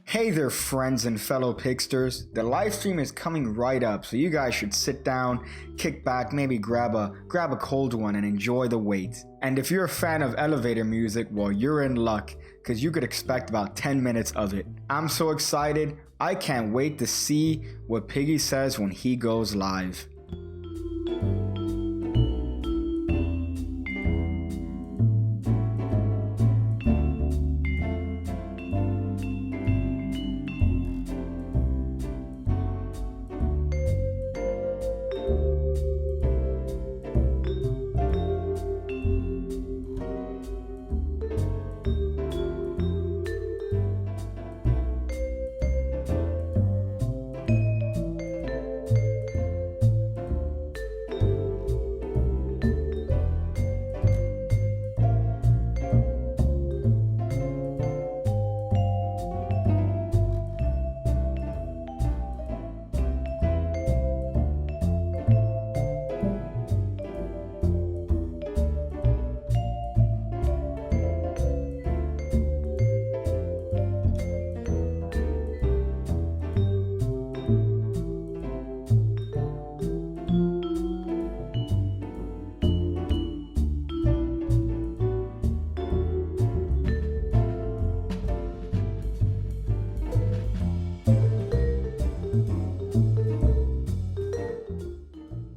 Hey there, friends and fellow pigsters. The live stream is coming right up, so you guys should sit down, kick back, maybe grab a cold one and enjoy the wait. And if you're a fan of elevator music, well, you're in luck, because you could expect about 10 minutes of it. I'm so excited, I can't wait to see what Piggy says when he goes live.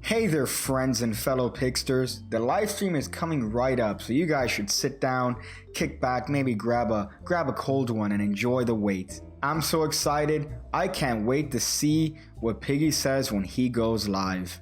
Hey there, friends and fellow pigsters. The live stream is coming right up, so you guys should sit down, kick back, maybe grab a cold one and enjoy the wait. I'm so excited, I can't wait to see what Piggy says when he goes live.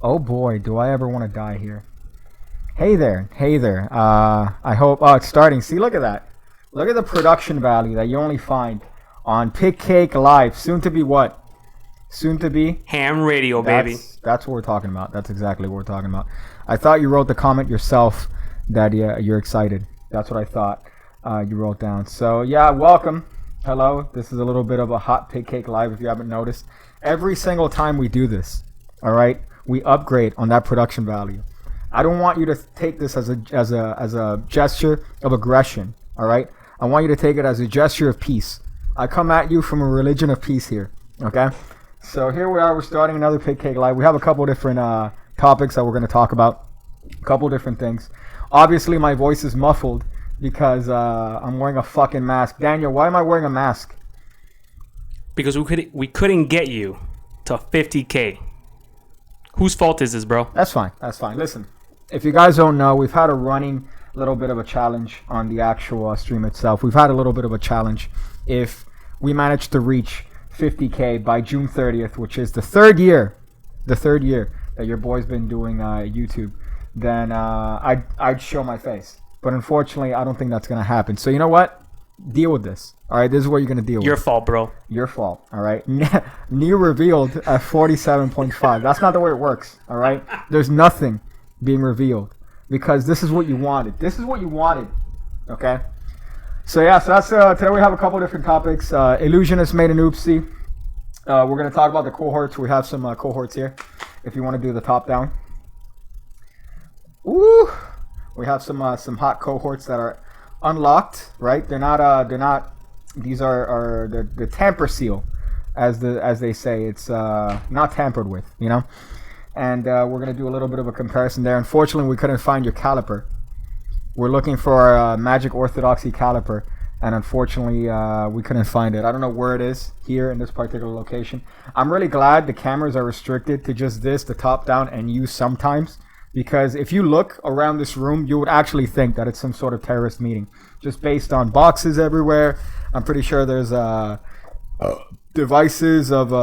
Oh boy, do I ever want to die here. Hey there. I hope, it's starting. See, look at that. Look at the production value that you only find on PigCake Live. Soon to be what? Soon to be? Ham radio, baby. That's what we're talking about. That's exactly what we're talking about. I thought you wrote the comment yourself that you're excited. That's what I thought you wrote down. So, yeah, welcome. Hello. This is a little bit of a hot PigCake Live if you haven't noticed. Every single time we do this, all right, we upgrade on that production value. I don't want you to take this as a gesture of aggression, all right? I want you to take it as a gesture of peace. I come at you from a religion of peace here, okay? So here we are. We're starting another PigCake Live. We have a couple different topics that we're going to talk about, a couple different things. Obviously, my voice is muffled because I'm wearing a fucking mask. Daniel, why am I wearing a mask? Because we couldn't get you to 50K. Whose fault is this, bro? That's fine. Listen, if you guys don't know, we've had a running little bit of a challenge on the actual stream itself. We've had a little bit of a challenge. If we manage to reach 50K by June 30th, which is the third year that your boy's been doing YouTube, then I'd show my face. But unfortunately, I don't think that's going to happen. So you know what? Deal with this. All right, this is what you're going to deal with. Your fault, bro. Your fault. All right. New revealed at 47.5. That's not the way it works. All right. There's nothing being revealed because this is what you wanted. Okay. So that's today we have a couple different topics. Illusionist made an oopsie. We're gonna talk about the cohorts. We have some cohorts here. If you want to do the top down. Ooh, we have some hot cohorts that are unlocked. Right? They're not. These are the tamper seal, as they say. It's not tampered with. You know. And we're gonna do a little bit of a comparison there. Unfortunately, we couldn't find your caliper. We're looking for a Magic Orthodoxy caliper, and unfortunately, we couldn't find it. I don't know where it is here in this particular location. I'm really glad the cameras are restricted to just this, the top down, and use sometimes, because if you look around this room, you would actually think that it's some sort of terrorist meeting, just based on boxes everywhere. I'm pretty sure there's devices of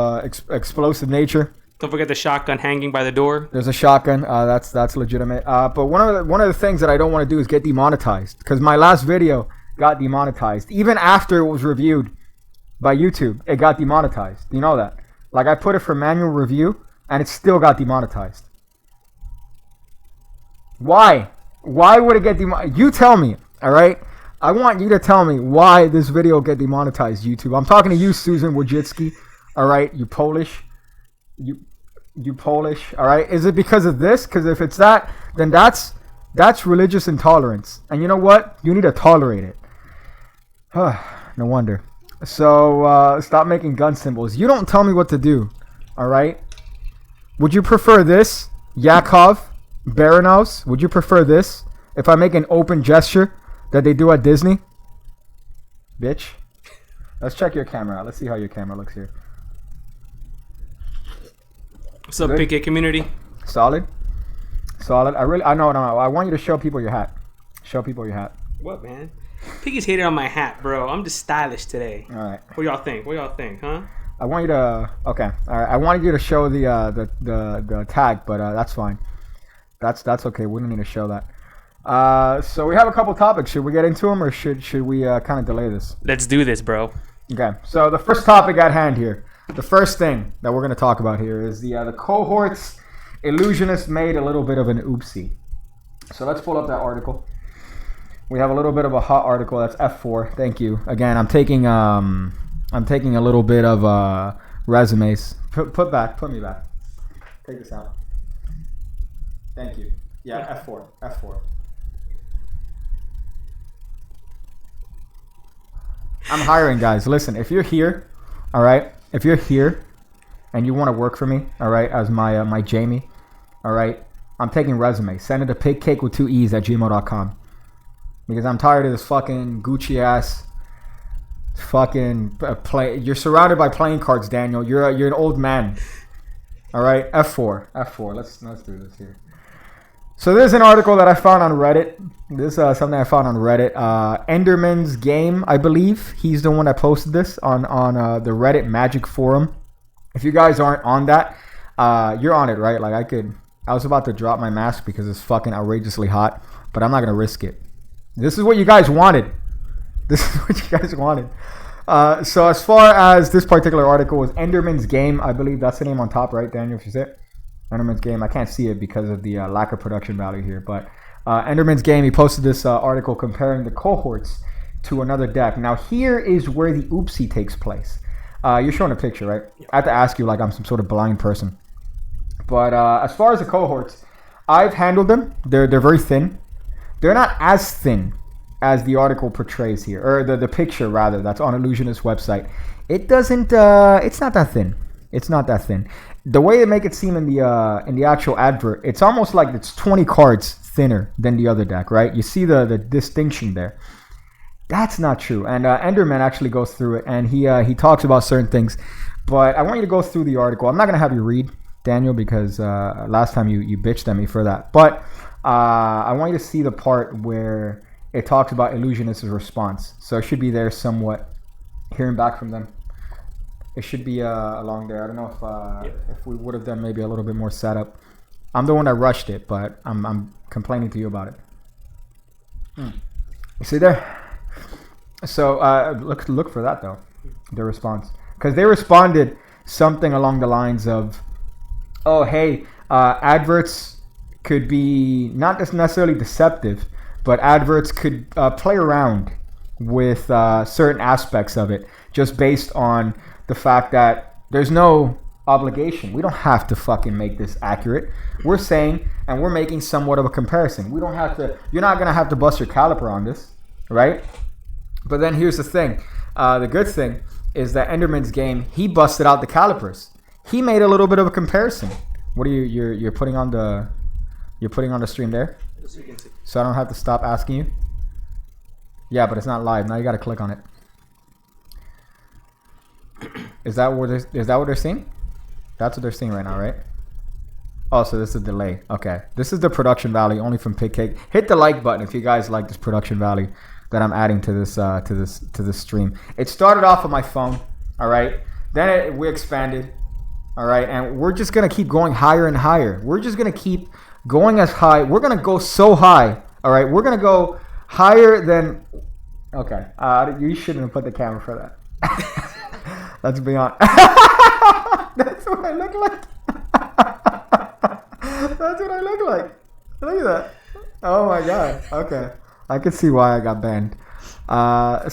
explosive nature. Don't forget the shotgun hanging by the door. There's a shotgun. That's legitimate. But one of the things that I don't want to do is get demonetized, because my last video got demonetized. Even after it was reviewed by YouTube, it got demonetized. You know that? Like, I put it for manual review, and it still got demonetized. Why? Why would it get demonetized? You tell me. All right. I want you to tell me why this video get demonetized, YouTube. I'm talking to you, Susan Wojcicki. All right. You Polish. You Polish, all right? Is it because of this? Because if it's that, then that's religious intolerance. And you know what? You need to tolerate it. No wonder. So stop making gun symbols. You don't tell me what to do, all right? Would you prefer this, Yakov, Baranos? Would you prefer this if I make an open gesture that they do at Disney? Bitch. Let's check your camera out. Let's see how your camera looks here. What's up, PigCake community? Solid. I know. I want you to show people your hat. Show people your hat. What, man? Piggy's hated on my hat, bro. I'm just stylish today. All right. What y'all think, huh? I want you to. Okay. All right. I wanted you to show the tag, but that's fine. That's okay. We don't need to show that. So we have a couple topics. Should we get into them, or should we kind of delay this? Let's do this, bro. Okay. So the first topic at hand here. The first thing that we're going to talk about here is the cohorts. Illusionist made a little bit of an oopsie. So let's pull up that article. We have a little bit of a hot article. That's F4. Thank you. Again, I'm taking a little bit of resumes. Put me back. Take this out. Thank you. Yeah, F4. I'm hiring, guys. Listen, if you're here, all right. If you're here and you want to work for me, all right, as my Jamie, all right, I'm taking resumes. Send it to PigCake with 2 E's at gmail.com. Because I'm tired of this fucking Gucci ass fucking play. You're surrounded by playing cards, Daniel. You're an old man. All right, F4. Let's do this here. So there's an article that I found on Reddit. This is something I found on Reddit. Enderman's Game, I believe. He's the one that posted this on the Reddit Magic Forum. If you guys aren't on that, you're on it, right? Like I was about to drop my mask because it's fucking outrageously hot, but I'm not gonna risk it. This is what you guys wanted. So as far as this particular article is Enderman's Game, I believe that's the name on top, right, Daniel? If you see it. Enderman's Game. I can't see it because of the lack of production value here, but Enderman's Game, he posted this article comparing the cohorts to another deck. Now here is where the oopsie takes place. You're showing a picture, right? I have to ask you like I'm some sort of blind person. But as far as the cohorts, I've handled them. They're very thin. They're not as thin as the article portrays here, or the picture rather, that's on Illusionist website. It doesn't. It's not that thin. It's not that thin. The way they make it seem in the actual advert, it's almost like it's 20 cards thinner than the other deck, right? You see the distinction there. That's not true. And Enderman actually goes through it, and he talks about certain things. But I want you to go through the article. I'm not going to have you read, Daniel, because last time you bitched at me for that. But I want you to see the part where it talks about Illusionist's response. So it should be there somewhat. Hearing back from them. It should be along there. I don't know if we would have done maybe a little bit more setup. I'm the one that rushed it, but I'm complaining to you about it. You see there? So look for that though, the response, because they responded something along the lines of, "Oh hey, adverts could be not necessarily deceptive, but adverts could play around with certain aspects of it, just based on the fact that there's no obligation. We don't have to fucking make this accurate. We're saying, and we're making somewhat of a comparison. We don't have to. You're not gonna have to bust your caliper on this, right? But then here's the thing. The good thing is that Enderman's game, he busted out the calipers. He made a little bit of a comparison. What are you're putting on the stream there? So I don't have to stop asking you. Yeah, but it's not live. Now you got to click on it. Is that what they're seeing? That's what they're seeing right now, right? Oh, so this is a delay. Okay, this is the production value only from PigCake. Hit the like button if you guys like this production value that I'm adding to this stream. It started off on my phone, all right. Then we expanded, all right, and we're just gonna keep going higher and higher. We're just gonna keep going as high. We're gonna go so high, all right. We're gonna go higher than. Okay, you shouldn't have put the camera for that. Let's be honest. That's what I look like. That's what I look like. Look at that. Oh my god. Okay. I can see why I got banned. I've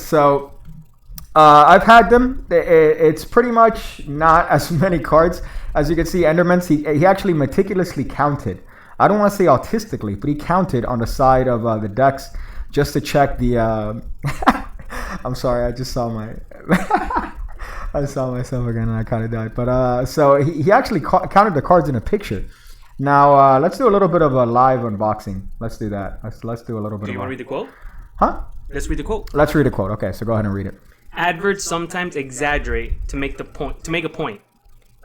had them. It's pretty much not as many cards. As you can see, Endermans, he actually meticulously counted. I don't want to say autistically, but he counted on the side of the decks just to check the... I'm sorry, I just saw my... I saw myself again and I kind of died. But so he actually counted the cards in a picture. Now, let's do a little bit of a live unboxing. Let's do that. Let's do a little bit. Do you want to read the quote? Huh? Let's read the quote. Let's read a quote. Okay, so go ahead and read it. Adverts sometimes exaggerate to make a point.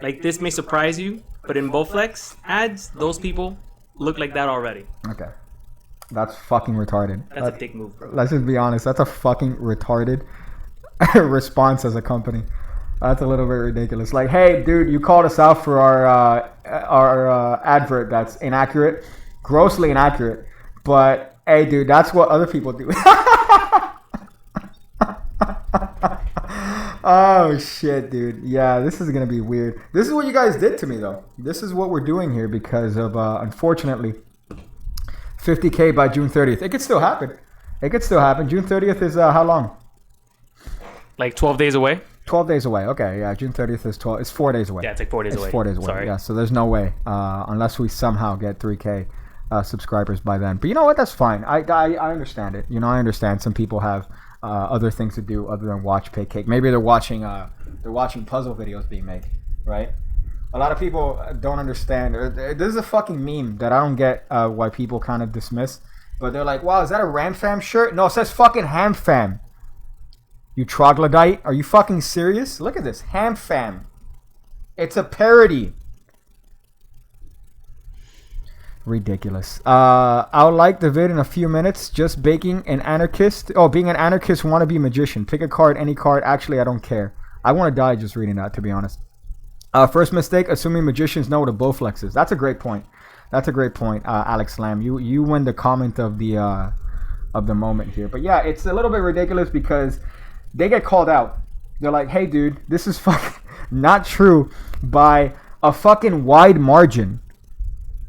Like this may surprise you, but in Bowflex ads, those people look like that already. Okay. That's fucking retarded. That's a dick move, bro. Let's just be honest. That's a fucking retarded response as a company. That's a little bit ridiculous. Like, hey, dude, you called us out for our advert that's inaccurate, grossly inaccurate. But, hey, dude, that's what other people do. Oh, shit, dude. Yeah, this is going to be weird. This is what you guys did to me, though. This is what we're doing here because of, unfortunately, 50K by June 30th. It could still happen. It could still happen. June 30th is how long? Like 12 days away? 12 days away. Okay, yeah. June 30th is 12. It's 4 days away. Yeah, it's like 4 days away. It's 4 days away. Sorry. Yeah, so there's no way unless we somehow get 3K subscribers by then. But you know what? That's fine. I understand it. You know, I understand some people have other things to do other than watch PigCake. Maybe they're watching puzzle videos being made, right? A lot of people don't understand. This is a fucking meme that I don't get why people kind of dismiss. But they're like, wow, is that a Ram Fam shirt? No, it says fucking Ham Fam. You troglodyte? Are you fucking serious? Look at this. Ham Fam. It's a parody. Ridiculous. I'll like the vid in a few minutes. Just being an anarchist wannabe magician. Pick a card, any card. Actually, I don't care. I want to die just reading that, to be honest. First mistake, assuming magicians know what a Bowflex is. That's a great point. Alex Lamb. You win the comment of the moment here. But yeah, it's a little bit ridiculous because they get called out. They're like, hey, dude, this is fucking not true by a fucking wide margin.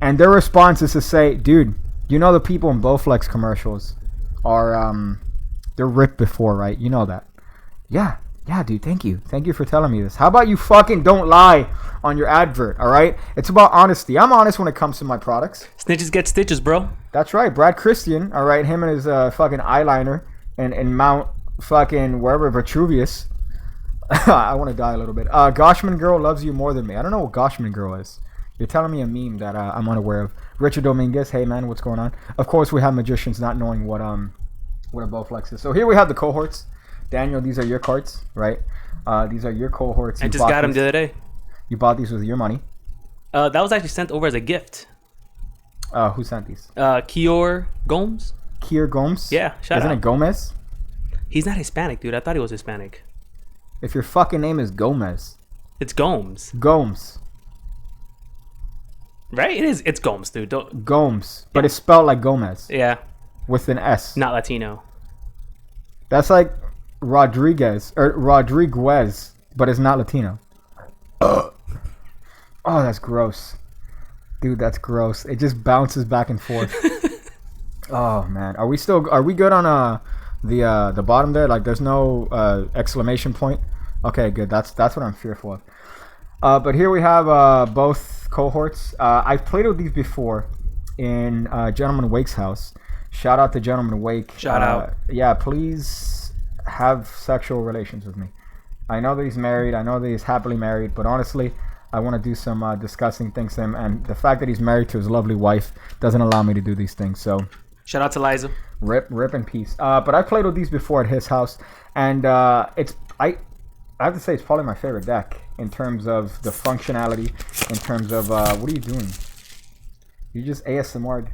And their response is to say, dude, you know the people in Bowflex commercials are, they're ripped before, right? You know that. Yeah, dude, thank you. Thank you for telling me this. How about you fucking don't lie on your advert, all right? It's about honesty. I'm honest when it comes to my products. Snitches get stitches, bro. That's right. Brad Christian, all right? Him and his fucking eyeliner and Mount fucking wherever, Vitruvius. I want to die a little bit. Goshman Girl loves you more than me. I don't know what Goshman Girl is. You're telling me a meme that I'm unaware of. Richard Dominguez, hey man, what's going on? Of course, we have magicians not knowing what a Bowflex is. So here we have the cohorts. Daniel, these are your cards, right? These are your cohorts. I just got them the other day. You bought these with your money. That was actually sent over as a gift. Who sent these? Kior Gomes. Kior Gomes? Yeah, shout out. Isn't it Gomez? He's not Hispanic, dude. I thought he was Hispanic. If your fucking name is Gomez. It's Gomes. Gomes. Right? It is. It's Gomes, dude. Gomes. But it's spelled like Gomez. Yeah. With an S. Not Latino. That's like Rodriguez. But it's not Latino. Oh, that's gross. Dude, that's gross. It just bounces back and forth. Oh, man. Are we good on The bottom there, like there's no exclamation point. Okay, good. That's what I'm fearful of. But here we have both cohorts. I've played with these before in Gentleman Wake's house. Shout out to Gentleman Wake. Shout out. Yeah, please have sexual relations with me. I know that he's married. I know that he's happily married. But honestly, I want to do some disgusting things to him. And the fact that he's married to his lovely wife doesn't allow me to do these things. So shout out to Liza. Rip in peace. But I played with these before at his house. And I have to say it's probably my favorite deck in terms of the functionality, in terms of what are you doing? You just ASMR'd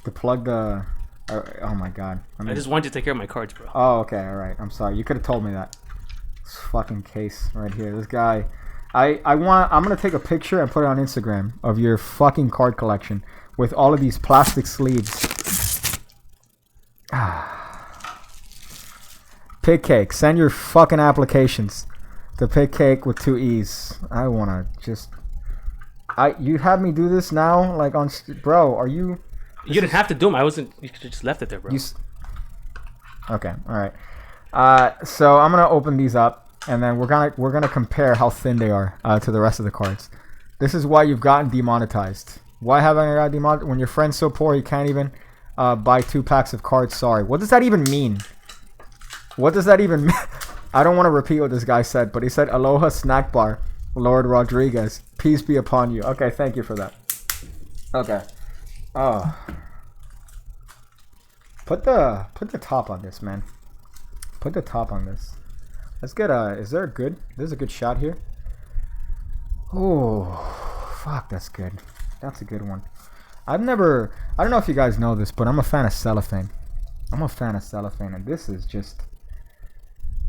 to plug the. Oh my god! I just wanted you to take care of my cards, bro. Oh, okay, all right. I'm sorry. You could have told me that. This fucking case right here. This guy. I'm gonna take a picture and put it on Instagram of your fucking card collection with all of these plastic sleeves. PigCake, send your fucking applications to PigCake with 2 E's. I wanna just. You had me do this now, like on. Bro, are you? You didn't have to do them. I wasn't. You could have just left it there, bro. Okay, all right. So I'm gonna open these up, and then we're gonna compare how thin they are to the rest of the cards. This is why you've gotten demonetized. Why haven't I got demonetized? When your friend's so poor, you can't even buy 2 packs of cards. Sorry. What does that even mean? What does that even mean? I don't want to repeat what this guy said, but he said, "Aloha snack bar, Lord Rodriguez. Peace be upon you." Okay, thank you for that. Okay. Oh. Put the top on this, man. Put the top on this. Let's get is there a good? There's a good shot here. Oh, fuck, that's good. That's a good one. I don't know if you guys know this, but I'm a fan of cellophane. And this is just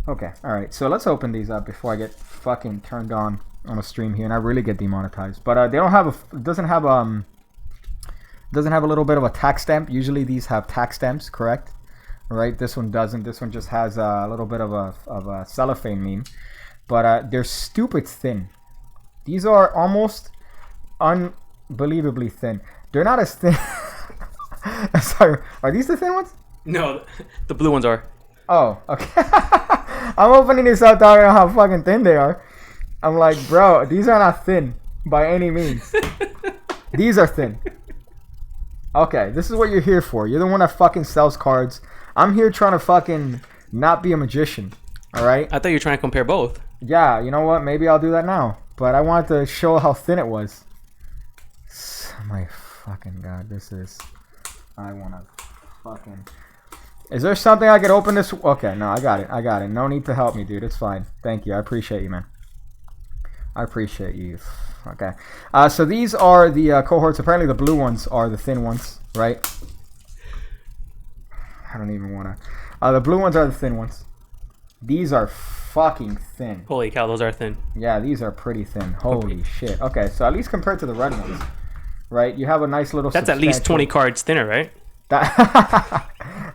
okay. All right, so let's open these up before I get fucking turned on a stream here, and I really get demonetized. But they don't have it doesn't have a little bit of a tax stamp. Usually these have tax stamps, correct? Right? This one doesn't. This one just has a little bit of a cellophane meme. But they're stupid thin. These are almost unbelievably thin. They're not as thin. Sorry, are these the thin ones? No, the blue ones are. Oh, okay. I'm opening this up talking about how fucking thin they are. I'm like, bro, these are not thin by any means. These are thin. Okay, this is what you're here for. You're the one that fucking sells cards. I'm here trying to fucking not be a magician. Alright? I thought you were trying to compare both. Yeah, you know what? Maybe I'll do that now. But I wanted to show how thin it was. My fucking god, this is... I wanna fucking... Is there something I could open this... Okay, no, I got it. No need to help me, dude. It's fine. Thank you. I appreciate you, man. I appreciate you. Okay. So these are the cohorts. Apparently the blue ones are the thin ones, right? I don't even want to... the blue ones are the thin ones. These are fucking thin. Holy cow, those are thin. Yeah, these are pretty thin. Holy shit. Okay, so at least compared to the red ones, right? You have a nice little... That's at least 20 cards thinner, right?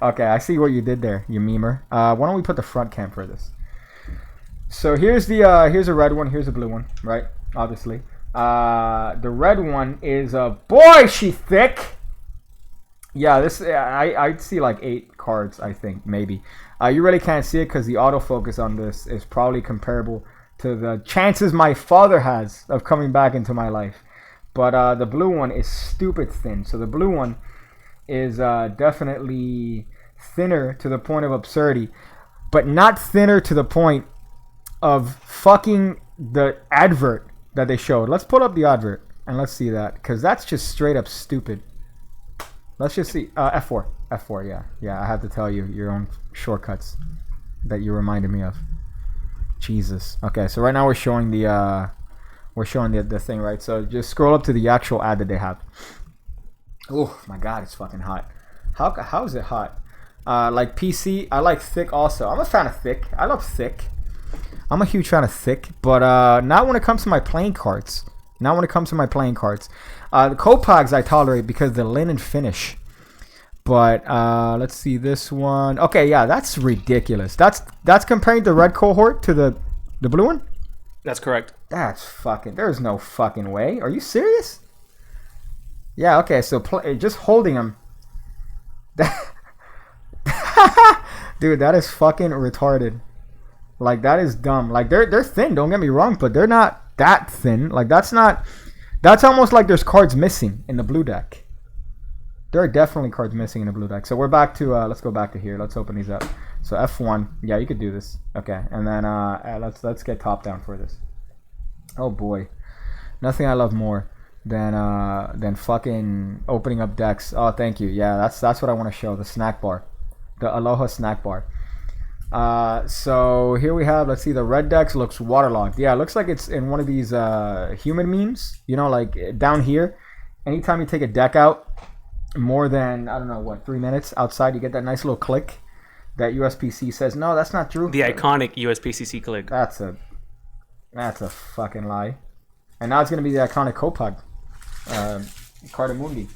Okay, I see what you did there, you memer. Why don't we put the front cam for this? So here's the here's a red one, here's a blue one, right? Obviously. The red one is boy, she thick. Yeah, this I'd see like 8 cards, I think, maybe. You really can't see it because the autofocus on this is probably comparable to the chances my father has of coming back into my life. But the blue one is stupid thin. So the blue one is definitely thinner to the point of absurdity, but not thinner to the point of fucking the advert that they showed. Let's put up the advert and let's see that, because that's just straight up stupid. Let's just see. F4. Yeah, I have to tell you your own shortcuts that you reminded me of. Jesus. Okay, so right now we're showing the thing, right? So just scroll up to the actual ad that they have. Oh my god, it's fucking hot. How is it hot? Like PC, I like thick also. I'm a fan of thick. I love thick. I'm a huge fan of thick, but not when it comes to my playing cards. The Copags I tolerate because of the linen finish. But let's see this one. Okay, yeah, that's ridiculous. That's comparing the red cohort to the blue one? That's correct. That's fucking... There's no fucking way. Are you serious? Yeah, okay, so just holding them. Dude, that is fucking retarded. Like, that is dumb. Like, they're thin, don't get me wrong, but they're not that thin. Like, that's almost like there's cards missing in the blue deck. There are definitely cards missing in the blue deck. So we're back to, let's go back to here. Let's open these up. So F1. Yeah, you could do this. Okay, and then let's get top down for this. Oh, boy. Nothing I love more than fucking opening up decks. Oh, thank you. Yeah, that's what I want to show. The snack bar. The Aloha snack bar. So here we have, let's see, the red decks looks waterlogged. Yeah, it looks like it's in one of these human memes. You know, like down here, anytime you take a deck out more than, I don't know, what, 3 minutes outside, you get that nice little click that USPC says, no, that's not true. The iconic USPCC click. That's a fucking lie. And now it's going to be the iconic Kopag Cardamundi.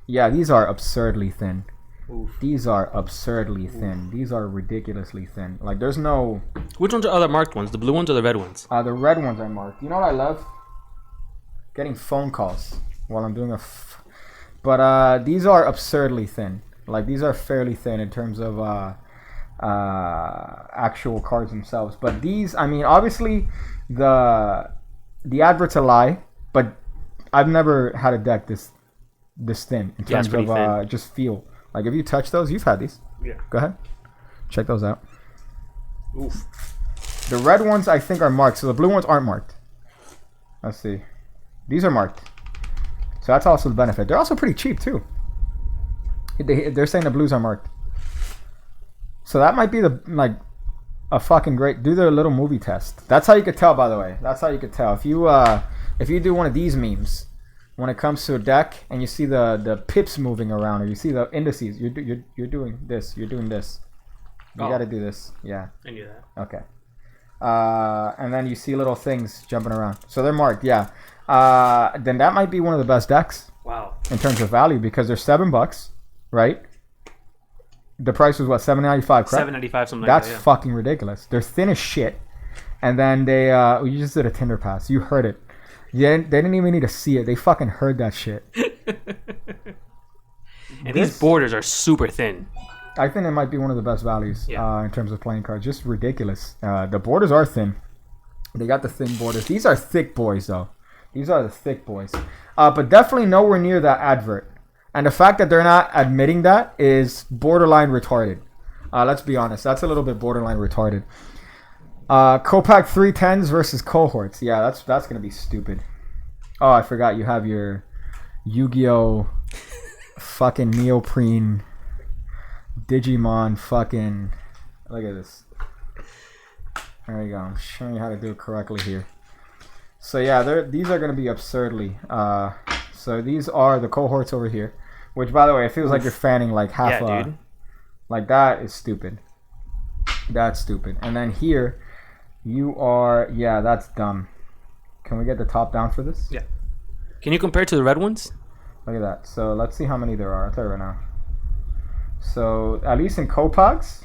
Yeah, these are absurdly thin. Oof. These are absurdly thin. These are ridiculously thin. Like, there's no... Which ones are other marked ones? The blue ones or the red ones? The red ones are marked. You know what I love? Getting phone calls while I'm doing But these are absurdly thin. Like, these are fairly thin in terms of actual cards themselves. But these, I mean, obviously, the advert's a lie, but I've never had a deck this thin in terms of just feel. Like, if you touch those, you've had these. Yeah. Go ahead. Check those out. Oof. The red ones, I think, are marked. So the blue ones aren't marked. Let's see. These are marked. So that's also the benefit. They're also pretty cheap, too. They're saying the blues are marked. So that might be a fucking great... Do their little movie test. That's how you could tell, by the way. That's how you could tell. If you do one of these memes... When it comes to a deck and you see the pips moving around or you see the indices, you're doing this. You're doing this. You got to do this. Yeah. I knew that. Okay. And then you see little things jumping around. So they're marked. Yeah. Then that might be one of the best decks. Wow. In terms of value because they're $7, right? The price was what, $7.95, correct? $7.95, something like that. That's fucking ridiculous. They're thin as shit. And then they you just did a Tinder pass. You heard it. Yeah, they didn't even need to see it. They fucking heard that shit. And these borders are super thin. I think it might be one of the best values in terms of playing cards. Just ridiculous. The borders are thin. They got the thin borders. These are thick boys, though. These are the thick boys. But definitely nowhere near that advert. And the fact that they're not admitting that is borderline retarded. Let's be honest. That's a little bit borderline retarded. Copac 310s versus cohorts. Yeah, that's gonna be stupid. Oh, I forgot you have your Yu-Gi-Oh! Fucking neoprene Digimon fucking. Look at this. There you go. I'm showing you how to do it correctly here. So yeah, these are gonna be absurdly. So these are the cohorts over here, which by the way, it feels like you're fanning like half. Yeah, dude. Like that is stupid. That's stupid. And then here. You are... Yeah, that's dumb. Can we get the top down for this? Yeah. Can you compare to the red ones? Look at that. So let's see how many there are. I'll tell you right now. So at least in Copags,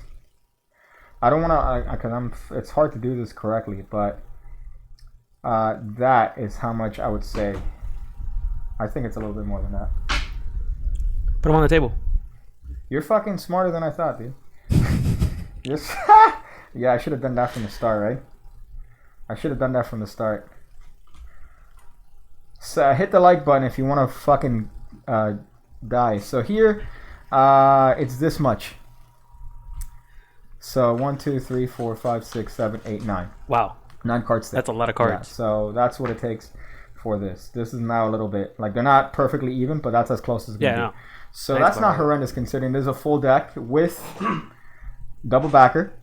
I don't want to... Because it's hard to do this correctly, but that is how much I would say. I think it's a little bit more than that. Put them on the table. You're fucking smarter than I thought, dude. Yeah, I should have done that from the start, right? I should have done that from the start. So hit the like button if you want to fucking die. So here, it's this much. So 1, 2, 3, 4, 5, 6, 7, 8, 9. Wow. 9 cards. That's a lot of cards. Yeah, so that's what it takes for this. This is now a little bit like they're not perfectly even, but that's as close as it's gonna be. So that's not horrendous considering there's a full deck with double backer.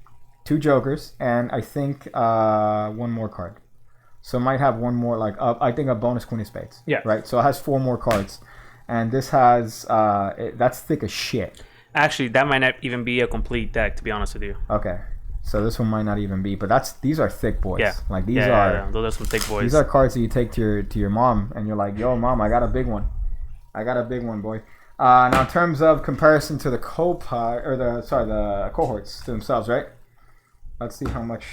2 jokers, and I think 1 more card. So it might have 1 more, like, I think a bonus Queen of Spades. Yeah. Right? So it has 4 more cards. And this has, that's thick as shit. Actually, that might not even be a complete deck, to be honest with you. Okay. So this one might not even be, but these are thick boys. Yeah. Like, these those are some thick boys. These are cards that you take to your mom, and you're like, yo, mom, I got a big one. I got a big one, boy. Now, in terms of comparison to the cohorts to themselves, right? Let's see how much.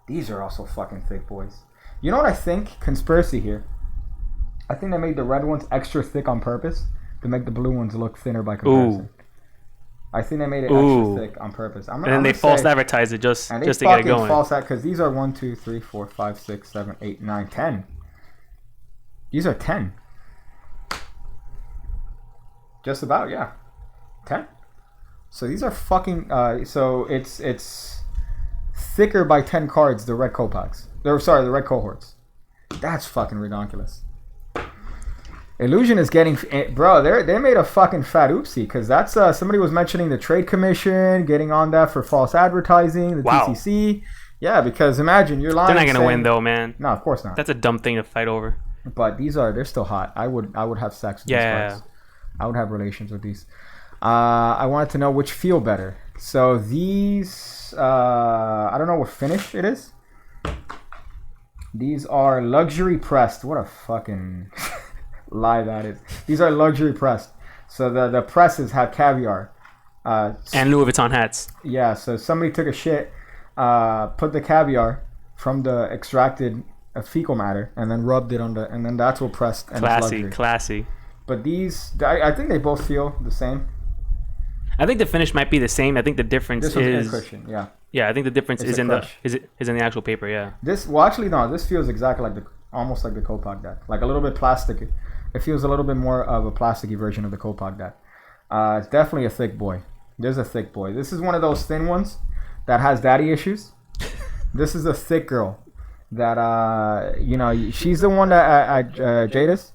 These are also fucking thick boys. You know what I think? Conspiracy here. I think they made the red ones extra thick on purpose to make the blue ones look thinner by comparison. Ooh. I think they made it Ooh. extra thick on purpose. And then they false advertise it just to get it going. False because these are 1, 2, 3, 4, 5, 6, 7, 8, 9, 10. These are 10. Just about, yeah. 10. So these are fucking. So it's thicker by 10 cards. The red Copacs. Sorry, the red cohorts. That's fucking ridiculous. Illusion is getting, bro. They made a fucking fat oopsie because that's somebody was mentioning the trade commission getting on that for false advertising, the TCC. Yeah, because imagine you're lying. They're not gonna win though, man. No, of course not. That's a dumb thing to fight over. But they're still hot. I would have sex with these cards. I would have relations with these. I wanted to know which feel better. So these, I don't know what finish it is. These are luxury pressed. What a fucking lie that is. These are luxury pressed. So the presses have caviar. And Louis Vuitton hats. Yeah, so somebody took a shit, put the caviar from the extracted fecal matter, and then rubbed it on the, and then that's what pressed. And Classy. But these, I think they both feel the same. I think the finish might be the same. I think the difference is Christian, yeah. Yeah, I think the difference is in the actual paper. Yeah. This actually no. This feels exactly like almost like the Copac deck, like a little bit plastic. It feels a little bit more of a plasticky version of the Copac deck. It's definitely a thick boy. There's a thick boy. This is one of those thin ones that has daddy issues. This is a thick girl that she's the one that Jadis.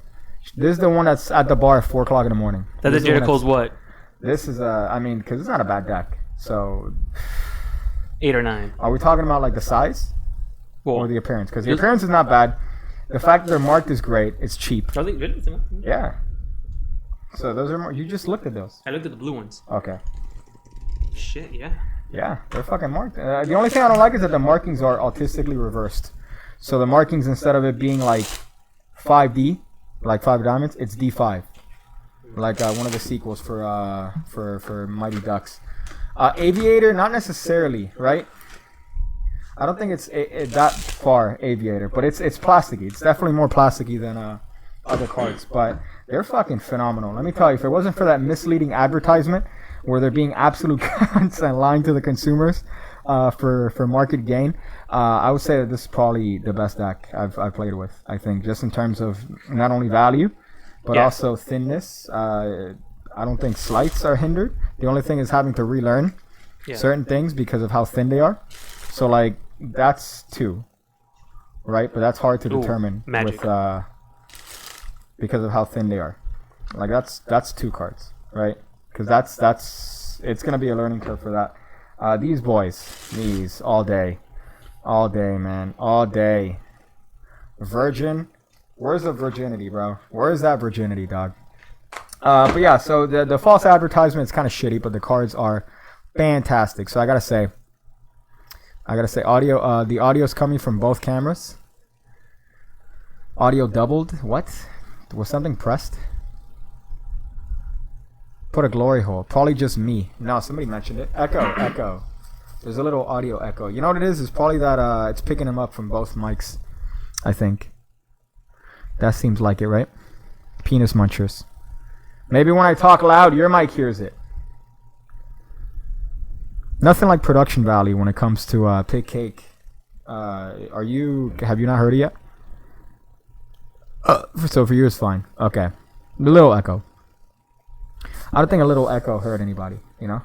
This is the one that's at the bar at 4 o'clock in the morning. That's the Jada Cole's what? This is because it's not a bad deck. So 8 or 9. Are we talking about like the size or the appearance? Because the appearance is not bad. The fact that they're marked is great. It's cheap. Are they really? Yeah. So those are you just looked at those. I looked at the blue ones. Okay. Shit, yeah. Yeah, they're fucking marked. The only thing I don't like is that the markings are autistically reversed. So the markings, instead of it being like 5D, like 5 diamonds, it's D5. Like one of the sequels for Mighty Ducks. Aviator, not necessarily, right? I don't think it's that far Aviator, but it's plasticky. It's definitely more plasticky than other cards, but they're fucking phenomenal. Let me tell you, if it wasn't for that misleading advertisement where they're being absolute cunts and lying to the consumers for market gain, I would say that this is probably the best deck I've played with. I think just in terms of not only value, but also thinness. I don't think slights are hindered. The only thing is having to relearn certain things because of how thin they are. So like that's 2, right? But that's hard to determine with because of how thin they are. Like that's 2 cards, right? Because that's it's gonna be a learning curve for that. These boys, these all day, man, all day. Virgin, where's the virginity, bro? Where's that virginity, dog? But yeah, so the false advertisement is kind of shitty, but the cards are fantastic. So I gotta say, audio. The audio's coming from both cameras. Audio doubled. What? Was something pressed? Put a glory hole. Probably just me. No, somebody mentioned it. Echo. There's a little audio echo. You know what it is? It's probably that it's picking them up from both mics. I think. That seems like it, right? Penis munchers. Maybe when I talk loud, your mic hears it. Nothing like production value when it comes to PigCake. Have you not heard it yet? So for you, it's fine. Okay. A little echo. I don't think a little echo hurt anybody, you know?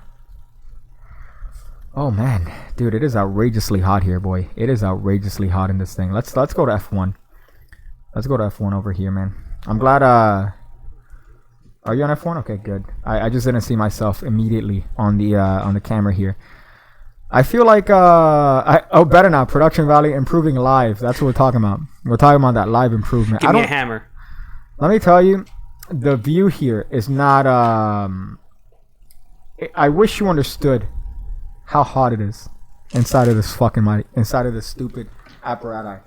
Oh, man. Dude, it is outrageously hot here, boy. It is outrageously hot in this thing. Let's go to F1. Let's go to F1 over here, man. I'm glad, Are you on F1? Okay, good. I just didn't see myself immediately on the camera here. I feel like, better now. Production value improving live. That's what we're talking about. We're talking about that live improvement. Give me a hammer. Let me tell you, the view here is not, I wish you understood how hot it is inside of this stupid apparatus.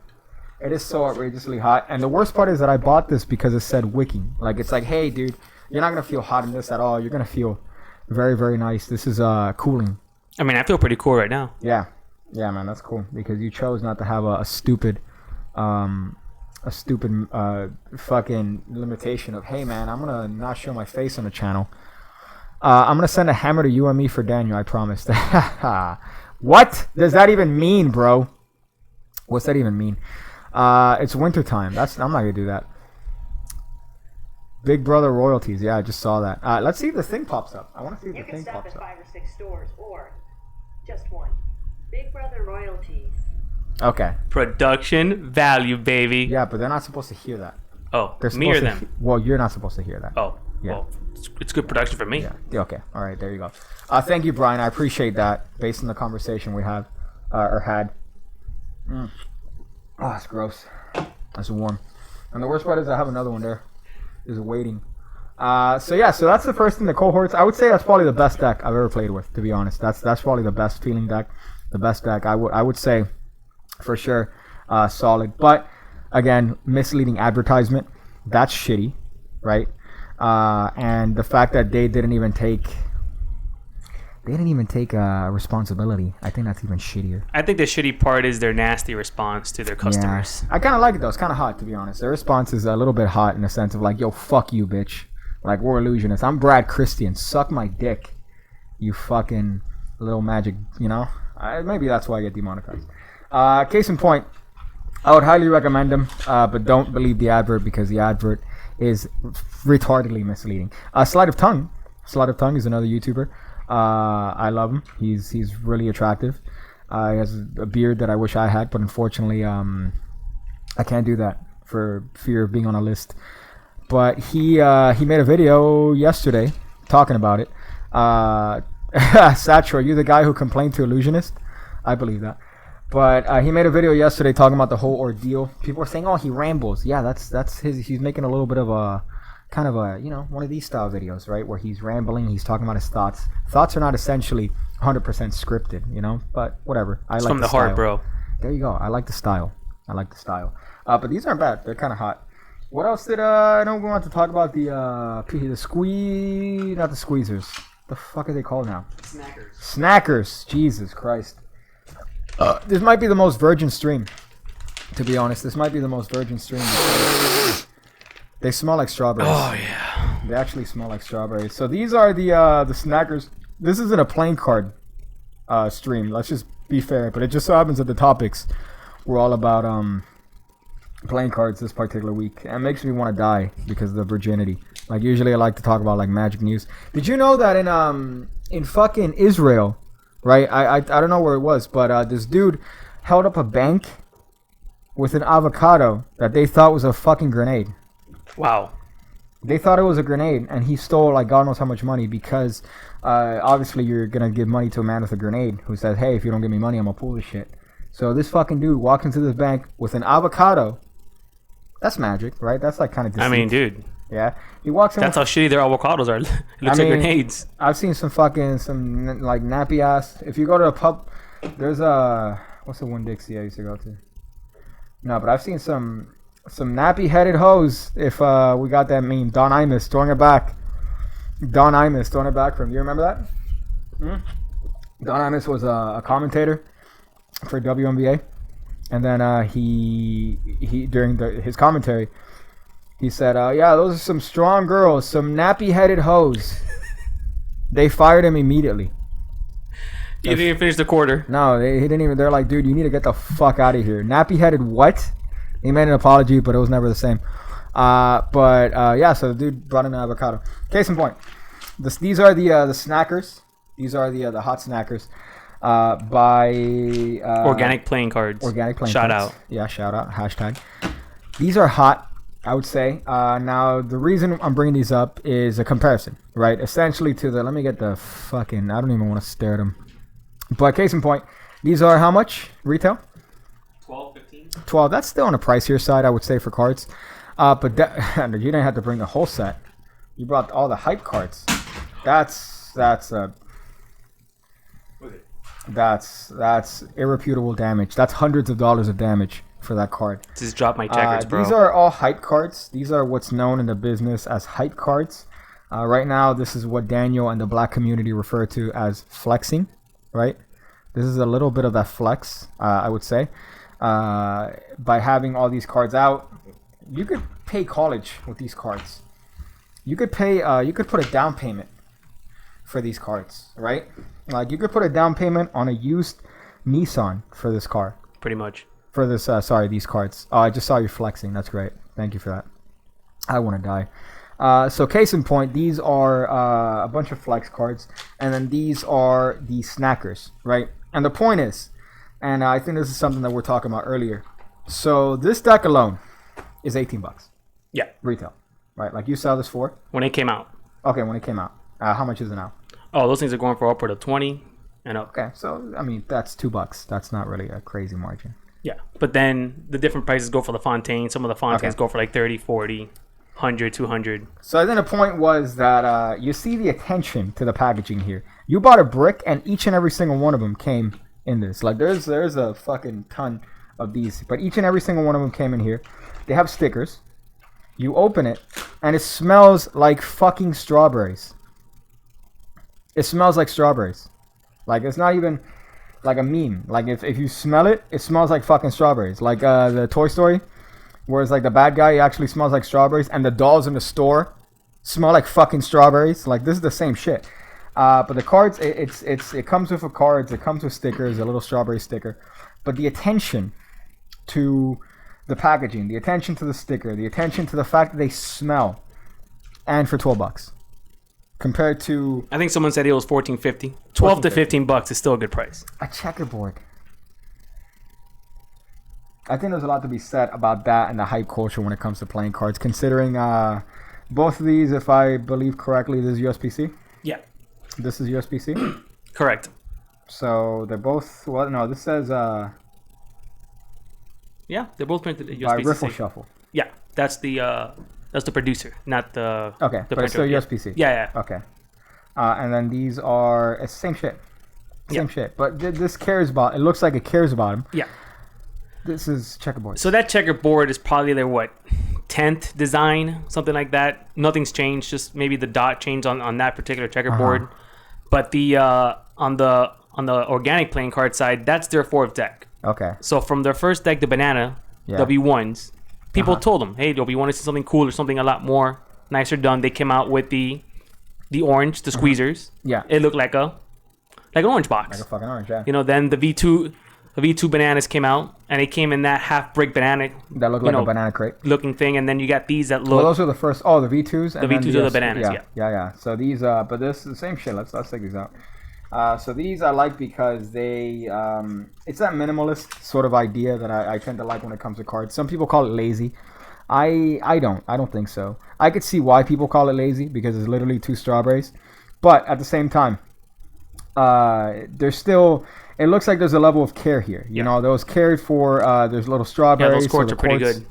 It is so outrageously hot. And the worst part is that I bought this because it said wicking. Like, it's like, hey, dude, you're not going to feel hot in this at all. You're going to feel very, very nice. This is cooling. I mean, I feel pretty cool right now. Yeah. Yeah, man, that's cool. Because you chose not to have a stupid fucking limitation of, hey, man, I'm going to not show my face on the channel. I'm gonna send a hammer to you and me for Daniel. I promise. What does that even mean, bro? What's that even mean? It's winter time. I'm not gonna do that. Big Brother royalties. Yeah, I just saw that. Let's see if the thing pops up. I want to see if the thing pops up. You can stop at 5 or 6 stores or just one. Big Brother royalties. Okay. Production value, baby. Yeah, but they're not supposed to hear that. Oh, me or them? Well, you're not supposed to hear that. Oh, yeah. Well, it's good production for me. Yeah. Okay. All right. There you go. Thank you, Brian. I appreciate that. Based on the conversation we have or had. Oh, it's gross. That's warm. And the worst part is I have another one there. Is waiting. So that's the first thing. The cohorts. I would say that's probably the best deck I've ever played with. To be honest, that's probably the best feeling deck. The best deck. I would say, for sure, solid. But again, misleading advertisement. That's shitty, right? And the fact that they didn't even take responsibility. I think that's even shittier. I think the shitty part is their nasty response to their customers. Yeah. I kind of like it though. It's kind of hot, to be honest. Their response is a little bit hot in the sense of like, yo, fuck you, bitch. Like, we're illusionists. I'm Brad Christian. Suck my dick, you fucking little magic, you know? Maybe that's why I get demonetized. Case in point, I would highly recommend them, but don't believe the advert because the advert is retardedly misleading. Sleight of Tongue. Sleight of Tongue is another YouTuber. I love him. He's really attractive. He has a beard that I wish I had, but unfortunately, I can't do that for fear of being on a list. But he made a video yesterday talking about it. Satchel, are you the guy who complained to Illusionist? I believe that. But he made a video yesterday talking about the whole ordeal. People were saying, "Oh, he rambles." Yeah, that's his. He's making a little bit of a kind of a, one of these style videos, right, where he's rambling. He's talking about his thoughts. Thoughts are not essentially 100% scripted, but whatever. It's like from the heart, bro. There you go. I like the style. But these aren't bad. They're kind of hot. What else did I know we want to talk about? Not the squeezers. The fuck are they called now? Snackers. Jesus Christ. This might be the most virgin stream, to be honest. This might be the most virgin stream. They smell like strawberries. Oh yeah. They actually smell like strawberries. So these are the snackers. This isn't a playing card stream. Let's just be fair. But it just so happens that the topics were all about playing cards this particular week. And it makes me want to die because of the virginity. Like usually I like to talk about like magic news. Did you know that in fucking Israel, right? I don't know where it was, but this dude held up a bank with an avocado that they thought was a fucking grenade. Wow. They thought it was a grenade, and he stole like God knows how much money because obviously you're gonna give money to a man with a grenade who says, "Hey, if you don't give me money, I'm gonna pull this shit." So this fucking dude walks into this bank with an avocado. That's magic, right? That's like kind of deceit. I mean, dude. Yeah, he walks in. That's how shitty their avocados are. It looks like grenades. I've seen some like nappy ass. If you go to a pub, there's what's the one Dixie I used to go to? No, but I've seen some nappy-headed hoes, if we got that meme. Don Imus throwing it back. Don Imus throwing it back from... You remember that? Don Imus was a commentator for WNBA. And then he during his commentary, he said, yeah, those are some strong girls, some nappy-headed hoes. They fired him immediately. He didn't even finish the quarter. No, he didn't even... They're like, dude, you need to get the fuck out of here. Nappy-headed what? He made an apology, but it was never the same. Yeah, so the dude brought in an avocado. Case in point, these are the snackers. These are the hot snackers by Organic Playing Cards. Organic Playing Cards. Shout out. Yeah, shout out. Hashtag. These are hot, I would say. Now, the reason I'm bringing these up is a comparison, right? Essentially to the... Let me get the fucking... I don't even want to stare at them. But case in point, these are how much retail? 12, 15. 12. That's still on the pricier side, I would say, for cards. But you didn't have to bring the whole set. You brought all the hype cards. That's irreputable damage. That's hundreds of dollars of damage for that card. Just drop my checkers, bro. These are all hype cards. These are what's known in the business as hype cards. Right now, this is what Daniel and the black community refer to as flexing, right? This is a little bit of that flex, I would say. By having all these cards out, you could pay college with these cards. You could pay. You could put a down payment for these cards, right? Like you could put a down payment on a used Nissan for this car. Pretty much. For this, these cards. Oh, I just saw you flexing. That's great. Thank you for that. I want to die. So case in point, these are a bunch of flex cards, and then these are the snackers, right? And the point is, and I think this is something that we're talking about earlier. So this deck alone is $18. Yeah. Retail, right? Like you sell this for? When it came out. Okay, when it came out. How much is it now? Oh, those things are going for upward of 20 and up. Okay, so I mean that's $2. That's not really a crazy margin. Yeah, but then the different prices go for the Fontaine. Some of the Fontaines go for like 30, 40, 100, 200. So I think the point was that you see the attention to the packaging here. You bought a brick, and each and every single one of them came in this. Like there's a fucking ton of these, but each and every single one of them came in here. They have stickers. You open it, and it smells like fucking strawberries. It smells like strawberries. Like it's not even like a meme. Like if you smell it, it smells like fucking strawberries. Like the Toy Story, where it's like the bad guy actually smells like strawberries, and the dolls in the store smell like fucking strawberries. Like this is the same shit. But the cards, it comes with cards. It comes with stickers, a little strawberry sticker. But the attention to the packaging, the attention to the sticker, the attention to the fact that they smell, and for $12 compared to I think someone said it was $14.50. 12 to $15 is still a good price. a checkerboard. I think there's a lot to be said about that and the hype culture when it comes to playing cards. Considering both of these, if I believe correctly, this is USB-C. Yeah, This is USB-C. correct. So they're both. Well, no, this says Yeah, they're both printed at by USB-C. Riffle Shuffle. Yeah, that's the producer, not the Okay, the but it's still USB-C. Yeah. Okay. And then these are it's same shit. Same shit. But this cares about. It looks like it cares about them. Yeah. This is checkerboard. So that checkerboard is probably their 10th design, something like that. Nothing's changed, just maybe the dot changed on that particular checkerboard. But the on the organic playing card side, that's their 4th deck. Okay. So from their first deck, the banana, the V1s, people told them, hey, we want to see something cool or something a lot more nicer done. They came out with the orange, the squeezers. Yeah. It looked like an orange box. Like a fucking orange, yeah. You know, then the V2 bananas came out, and it came in that half brick banana That look like a banana crate. looking thing, and then you got these that look. Well, those are the first. Oh, the V2s. The V2s are the bananas. Yeah. So these, but this is the same shit. Let's take these out. So these I like because they, it's that minimalist sort of idea that I tend to like when it comes to cards. Some people call it lazy. I don't think so. I could see why people call it lazy because it's literally 2 strawberries, but at the same time, there's still. It looks like there's a level of care here. You know, those cared for. There's little strawberries. Yeah, those quartz are pretty good.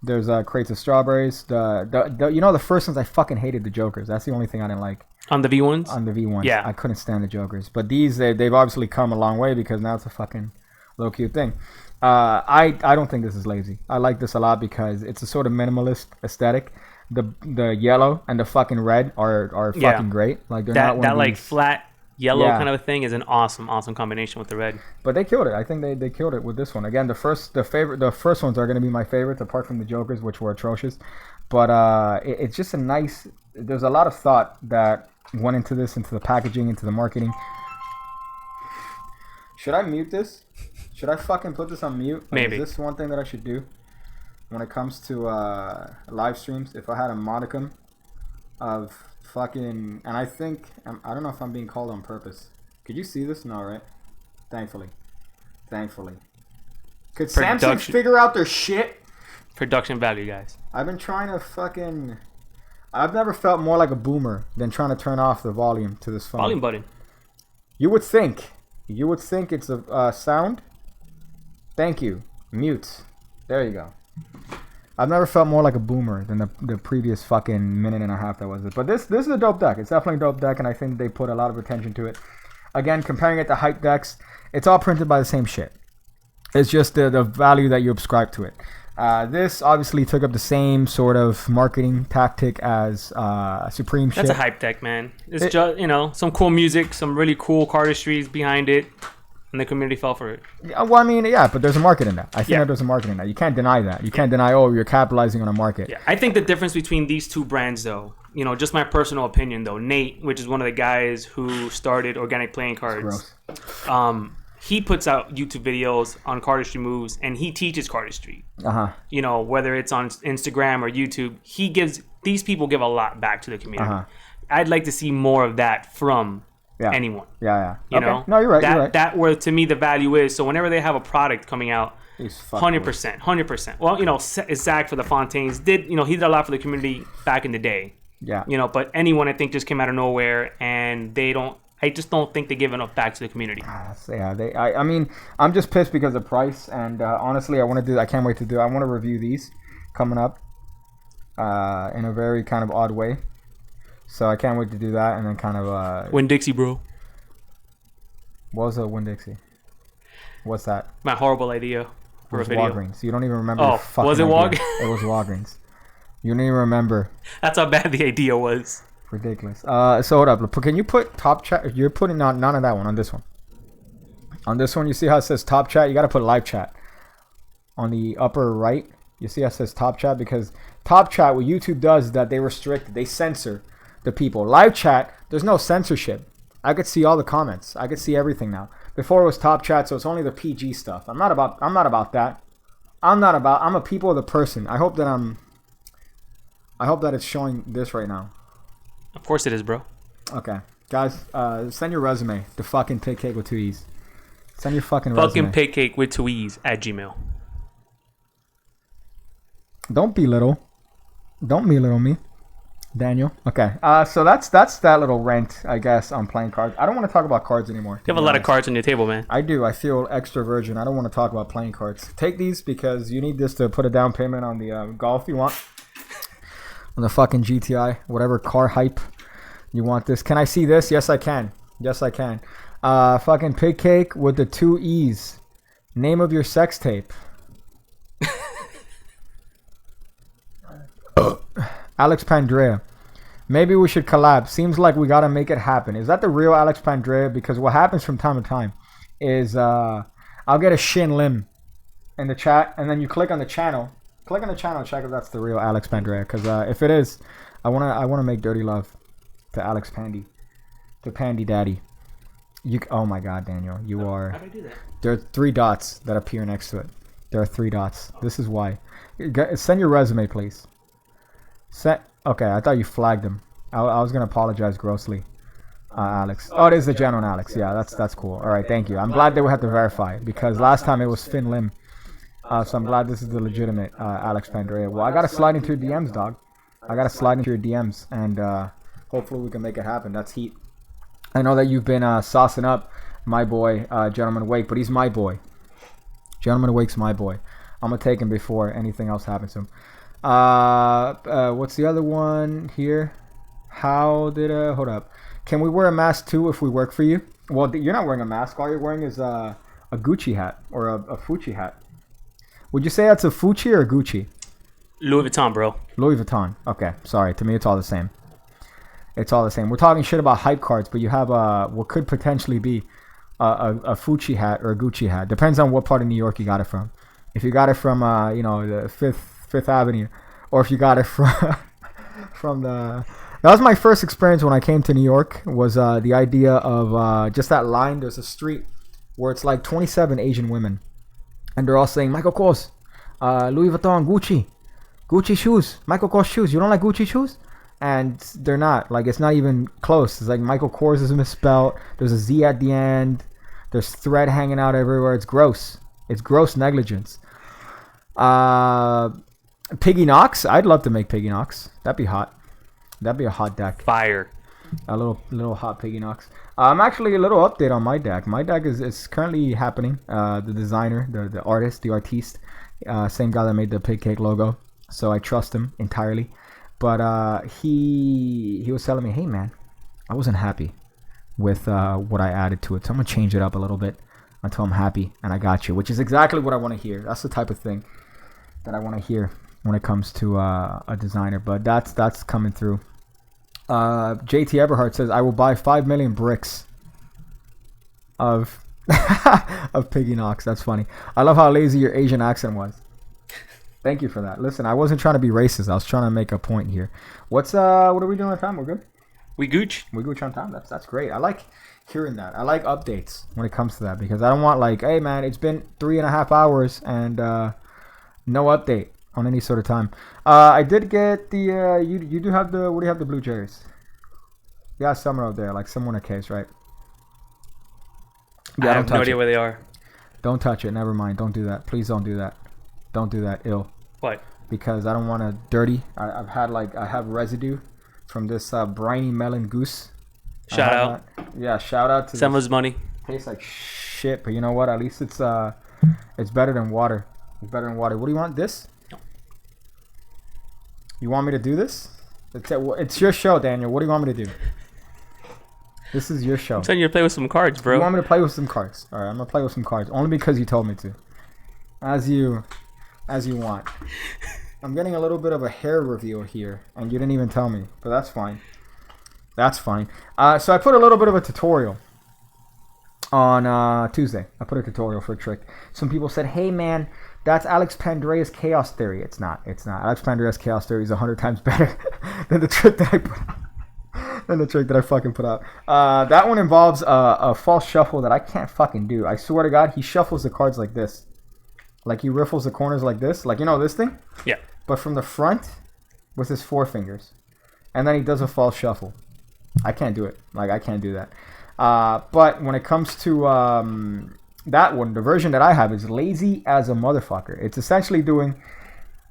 There's crates of strawberries. The first ones I fucking hated the Jokers. That's the only thing I didn't like. On the V1s? On the V1s. Yeah. I couldn't stand the Jokers. But these, they've obviously come a long way because now it's a fucking little cute thing. I don't think this is lazy. I like this a lot because it's a sort of minimalist aesthetic. The yellow and the fucking red are fucking great. Like they're not one that of like these, flat yellow kind of a thing is an awesome combination with the red. But they killed it. I think they killed it with this one. Again, the first ones are going to be my favorites apart from the Jokers, which were atrocious. But it's just a nice. There's a lot of thought that went into this, into the packaging, into the marketing. Should I mute this? Should I fucking put this on mute? Like, Maybe. Is this one thing that I should do when it comes to live streams? If I had a modicum of fucking, and I think I don't know if I'm being called on purpose. Could you see this? No, right? Thankfully. Could Samsung figure out their shit? Production value, guys. I've been trying to fucking. I've never felt more like a boomer than trying to turn off the volume to this phone. Volume button. You would think it's a sound. Thank you. Mute. There you go. I've never felt more like a boomer than the previous fucking minute and a half that was it. But this is a dope deck. It's definitely a dope deck, and I think they put a lot of attention to it. Again, comparing it to hype decks, it's all printed by the same shit. It's just the value that you ascribe to it. This obviously took up the same sort of marketing tactic as Supreme shit. That's a hype deck, man. It's just, some cool music, some really cool cardistries behind it, and the community fell for it. Yeah, well, I mean, yeah, but there's a market in that. I think that there's a market in that. You can't deny that. You can't deny, you're capitalizing on a market. Yeah, I think the difference between these two brands, though, you know, just my personal opinion though. Nate, which is one of the guys who started Organic Playing Cards, he puts out YouTube videos on cardistry moves, and he teaches cardistry. You know, whether it's on Instagram or YouTube, these people give a lot back to the community. I'd like to see more of that from anyone. You know, no, you're right. That where to me the value is. So whenever they have a product coming out, 100%. Well, you know, Zach for the Fontaines he did a lot for the community back in the day. You know, but anyone I think just came out of nowhere, and I just don't think they give enough back to the community. I mean, I'm just pissed because of price, and honestly, I can't wait to do. I want to review these coming up in a very kind of odd way. So I can't wait to do that, and then kind of Winn-Dixie, bro. What was a Winn-Dixie? What's that? My horrible idea for a video. Walgreens. You don't even remember. Oh, was it Walgreens? It was Walgreens. You don't even remember. That's how bad the idea was. Ridiculous. So hold up. Can you put top chat? You're putting none of that one on this one. On this one, you see how it says top chat? You got to put live chat. On the upper right, you see how it says top chat? Because top chat, what YouTube does is that they censor the people. Live chat, there's no censorship. I could see all the comments. I could see everything now. Before it was top chat, so it's only the PG stuff. I'm not about that. I'm a people of the person. I hope that it's showing this right now. Of course it is, bro. Okay. Guys, send your resume to fucking PigCake with 2 E's. Send your fucking resume. Fucking PigCake with 2 E's at Gmail. Don't belittle me, Daniel. Okay. So that's that little rant, I guess, on playing cards. I don't want to talk about cards anymore. You have a lot of cards on your table, man. I do. I feel extra virgin. I don't want to talk about playing cards. Take these because you need this to put a down payment on the golf you want. On the fucking GTI, whatever car hype you want this. Can I see this? Yes, I can. Fucking PigCake with the 2 E's. Name of your sex tape. Alex Pandrea. Maybe we should collab. Seems like we gotta make it happen. Is that the real Alex Pandrea? Because what happens from time to time is I'll get a shin limb in the chat, and then you click on the channel. Click on the channel and check if that's the real Alex Pandrea. Because if it is, I wanna make dirty love to Alex Pandy, to Pandy Daddy. Oh my God, Daniel, you are. How do I do that? There are 3 dots that appear next to it. There are 3 dots. This is why. Send your resume, please. Okay, I thought you flagged him. I was gonna apologize grossly, Alex. Oh, it is the genuine Alex. Yeah, that's cool. All right, thank you. I'm glad they would have to verify because last time it was Finn Lim. So I'm glad this is the legitimate Alex Pandrea. Well, I gotta slide into your DMs, dog. I gotta slide into your DMs, and hopefully we can make it happen. That's heat. I know that you've been saucing up my boy, Gentleman Wake, but he's my boy. Gentleman Wake's my boy. I'm gonna take him before anything else happens to him. What's the other one here? Hold up. Can we wear a mask too if we work for you? Well, you're not wearing a mask. All you're wearing is a Gucci hat or a Fucci hat. Would you say that's a Fucci or a Gucci? Louis Vuitton, bro. Louis Vuitton. Okay, sorry. To me, it's all the same. It's all the same. We're talking shit about hype cards, but you have what could potentially be a Fucci hat or a Gucci hat. Depends on what part of New York you got it from. If you got it from the Fifth Avenue, or if you got it from the. That was my first experience when I came to New York. Was the idea of just that line? There's a street where it's like 27 Asian women, and they're all saying Michael Kors, Louis Vuitton, Gucci shoes, Michael Kors shoes. You don't like Gucci shoes? And they're not. Like, it's not even close. It's like Michael Kors is misspelled. There's a Z at the end. There's thread hanging out everywhere. It's gross. It's gross negligence. Piggy Knox. I'd love to make Piggy Knox. That'd be hot. That'd be a hot deck. Fire. A little hot Piggy Knox. Actually, a little update on my deck. My deck is currently happening. The designer, the artist, the artiste, same guy that made the PigCake logo. So I trust him entirely. But he was telling me, hey man, I wasn't happy with what I added to it. So I'm gonna change it up a little bit until I'm happy, and I got you, which is exactly what I want to hear. That's the type of thing that I want to hear when it comes to a designer. But that's coming through. JT Everhart says, I will buy 5 million bricks of of Piggy Knox. That's funny. I love how lazy your Asian accent was. Thank you for that. Listen, I wasn't trying to be racist. I was trying to make a point here. What are we doing on time? We're good? We gooch. We gooch on time. That's great. I like hearing that. I like updates when it comes to that because I don't want like, hey man, it's been 3.5 hours and no update on any sort of time. I did get the you do have the, what do you have, the blue cherries? You got some out there, like some in a case, right? Yeah, I have no idea where they are. Don't touch it. Never mind. Don't do that. Please don't do that. Don't do that. Ill. What? Because I don't want to dirty. I have residue from this briny melon goose. Shout out. Yeah, shout out to Send us money. Tastes like shit, but you know what? At least it's better than water. It's better than water. What do you want? This? No. You want me to do this? It's your show, Daniel. What do you want me to do? This is your show. I'm telling you to play with some cards, bro. You want me to play with some cards? All right, I'm gonna play with some cards only because you told me to. As you want. I'm getting a little bit of a hair reveal here, and you didn't even tell me, but that's fine. That's fine. So I put a little bit of a tutorial on Tuesday. I put a tutorial for a trick. Some people said, "Hey man, that's Alex Pandrea's chaos theory." It's not. It's not. Alex Pandrea's chaos theory is 100 times better than the trick that I put out. Than the trick that I fucking put out. That one involves a false shuffle that I can't fucking do. I swear to God, he shuffles the cards like this. Like he riffles the corners like this. Like, you know this thing? Yeah. But from the front with his forefingers. And then he does a false shuffle. I can't do it. Like, I can't do that. But when it comes to that one, the version that I have is lazy as a motherfucker. It's essentially doing...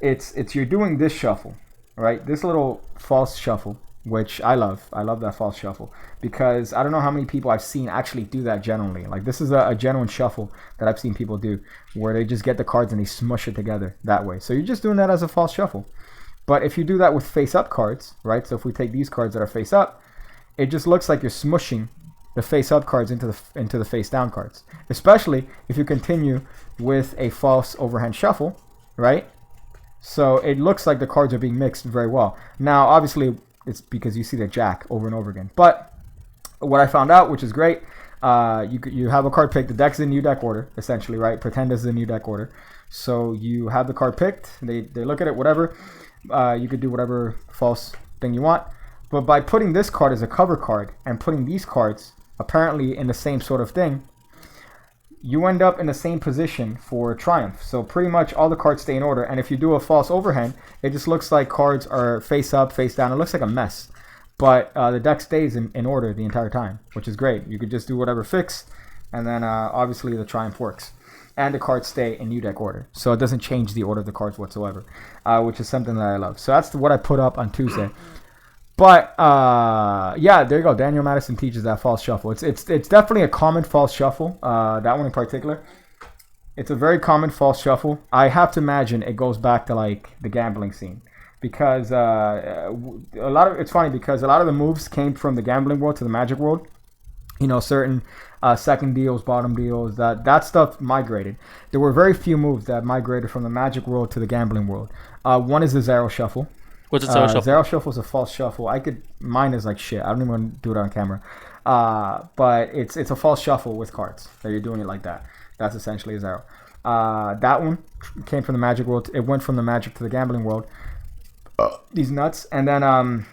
You're doing this shuffle, right? This little false shuffle. Which I love. I love that false shuffle because I don't know how many people I've seen actually do that genuinely. Like this is a genuine shuffle that I've seen people do where they just get the cards and they smush it together that way. So you're just doing that as a false shuffle. But if you do that with face up cards, right? So if we take these cards that are face up, it just looks like you're smushing the face up cards into the face down cards. Especially if you continue with a false overhand shuffle, right? So it looks like the cards are being mixed very well. Now, obviously, it's because you see the jack over and over again. But what I found out, which is great, you have a card picked. The deck's in new deck order, essentially, right? Pretend this is a new deck order. So you have the card picked. They look at it, whatever. You could do whatever false thing you want. But by putting this card as a cover card and putting these cards apparently in the same sort of thing, you end up in the same position for triumph. So pretty much all the cards stay in order. And if you do a false overhand, it just looks like cards are face up, face down. It looks like a mess. But the deck stays in order the entire time, which is great. You could just do whatever fix, and then obviously the triumph works. And the cards stay in new deck order. So it doesn't change the order of the cards whatsoever, which is something that I love. So that's what I put up on Tuesday. But yeah, there you go. Daniel Madison teaches that false shuffle. It's definitely a common false shuffle. That one in particular, it's a very common false shuffle. I have to imagine it goes back to like the gambling scene because it's funny because a lot of the moves came from the gambling world to the Magic world. You know, certain second deals, bottom deals, that stuff migrated. There were very few moves that migrated from the Magic world to the gambling world. One is the Zero Shuffle. What's a Zero Shuffle? Zero Shuffle is a false shuffle. Mine is like shit. I don't even want to do it on camera. But it's a false shuffle with cards. So you're doing it like that. That's essentially a zero. That one came from the Magic world. It went from the Magic to the gambling world. These nuts. And then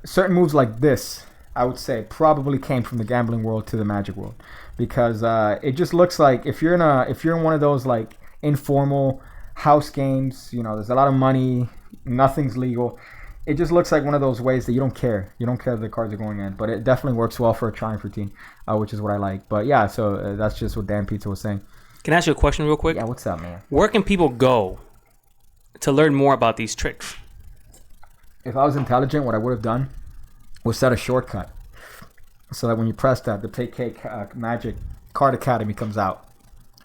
certain moves like this, I would say, probably came from the gambling world to the Magic world. Because it just looks like if you're in one of those like informal house games, you know, there's a lot of money, nothing's legal. It just looks like one of those ways that you don't care. You don't care if the cards are going in, but it definitely works well for a Triumph routine, which is what I like. But yeah, so that's just what Dan Pizza was saying. Can I ask you a question real quick? Yeah, what's up, man? Where can people go to learn more about these tricks? If I was intelligent, what I would have done was set a shortcut so that when you press that, the PigCake Magic Card Academy comes out.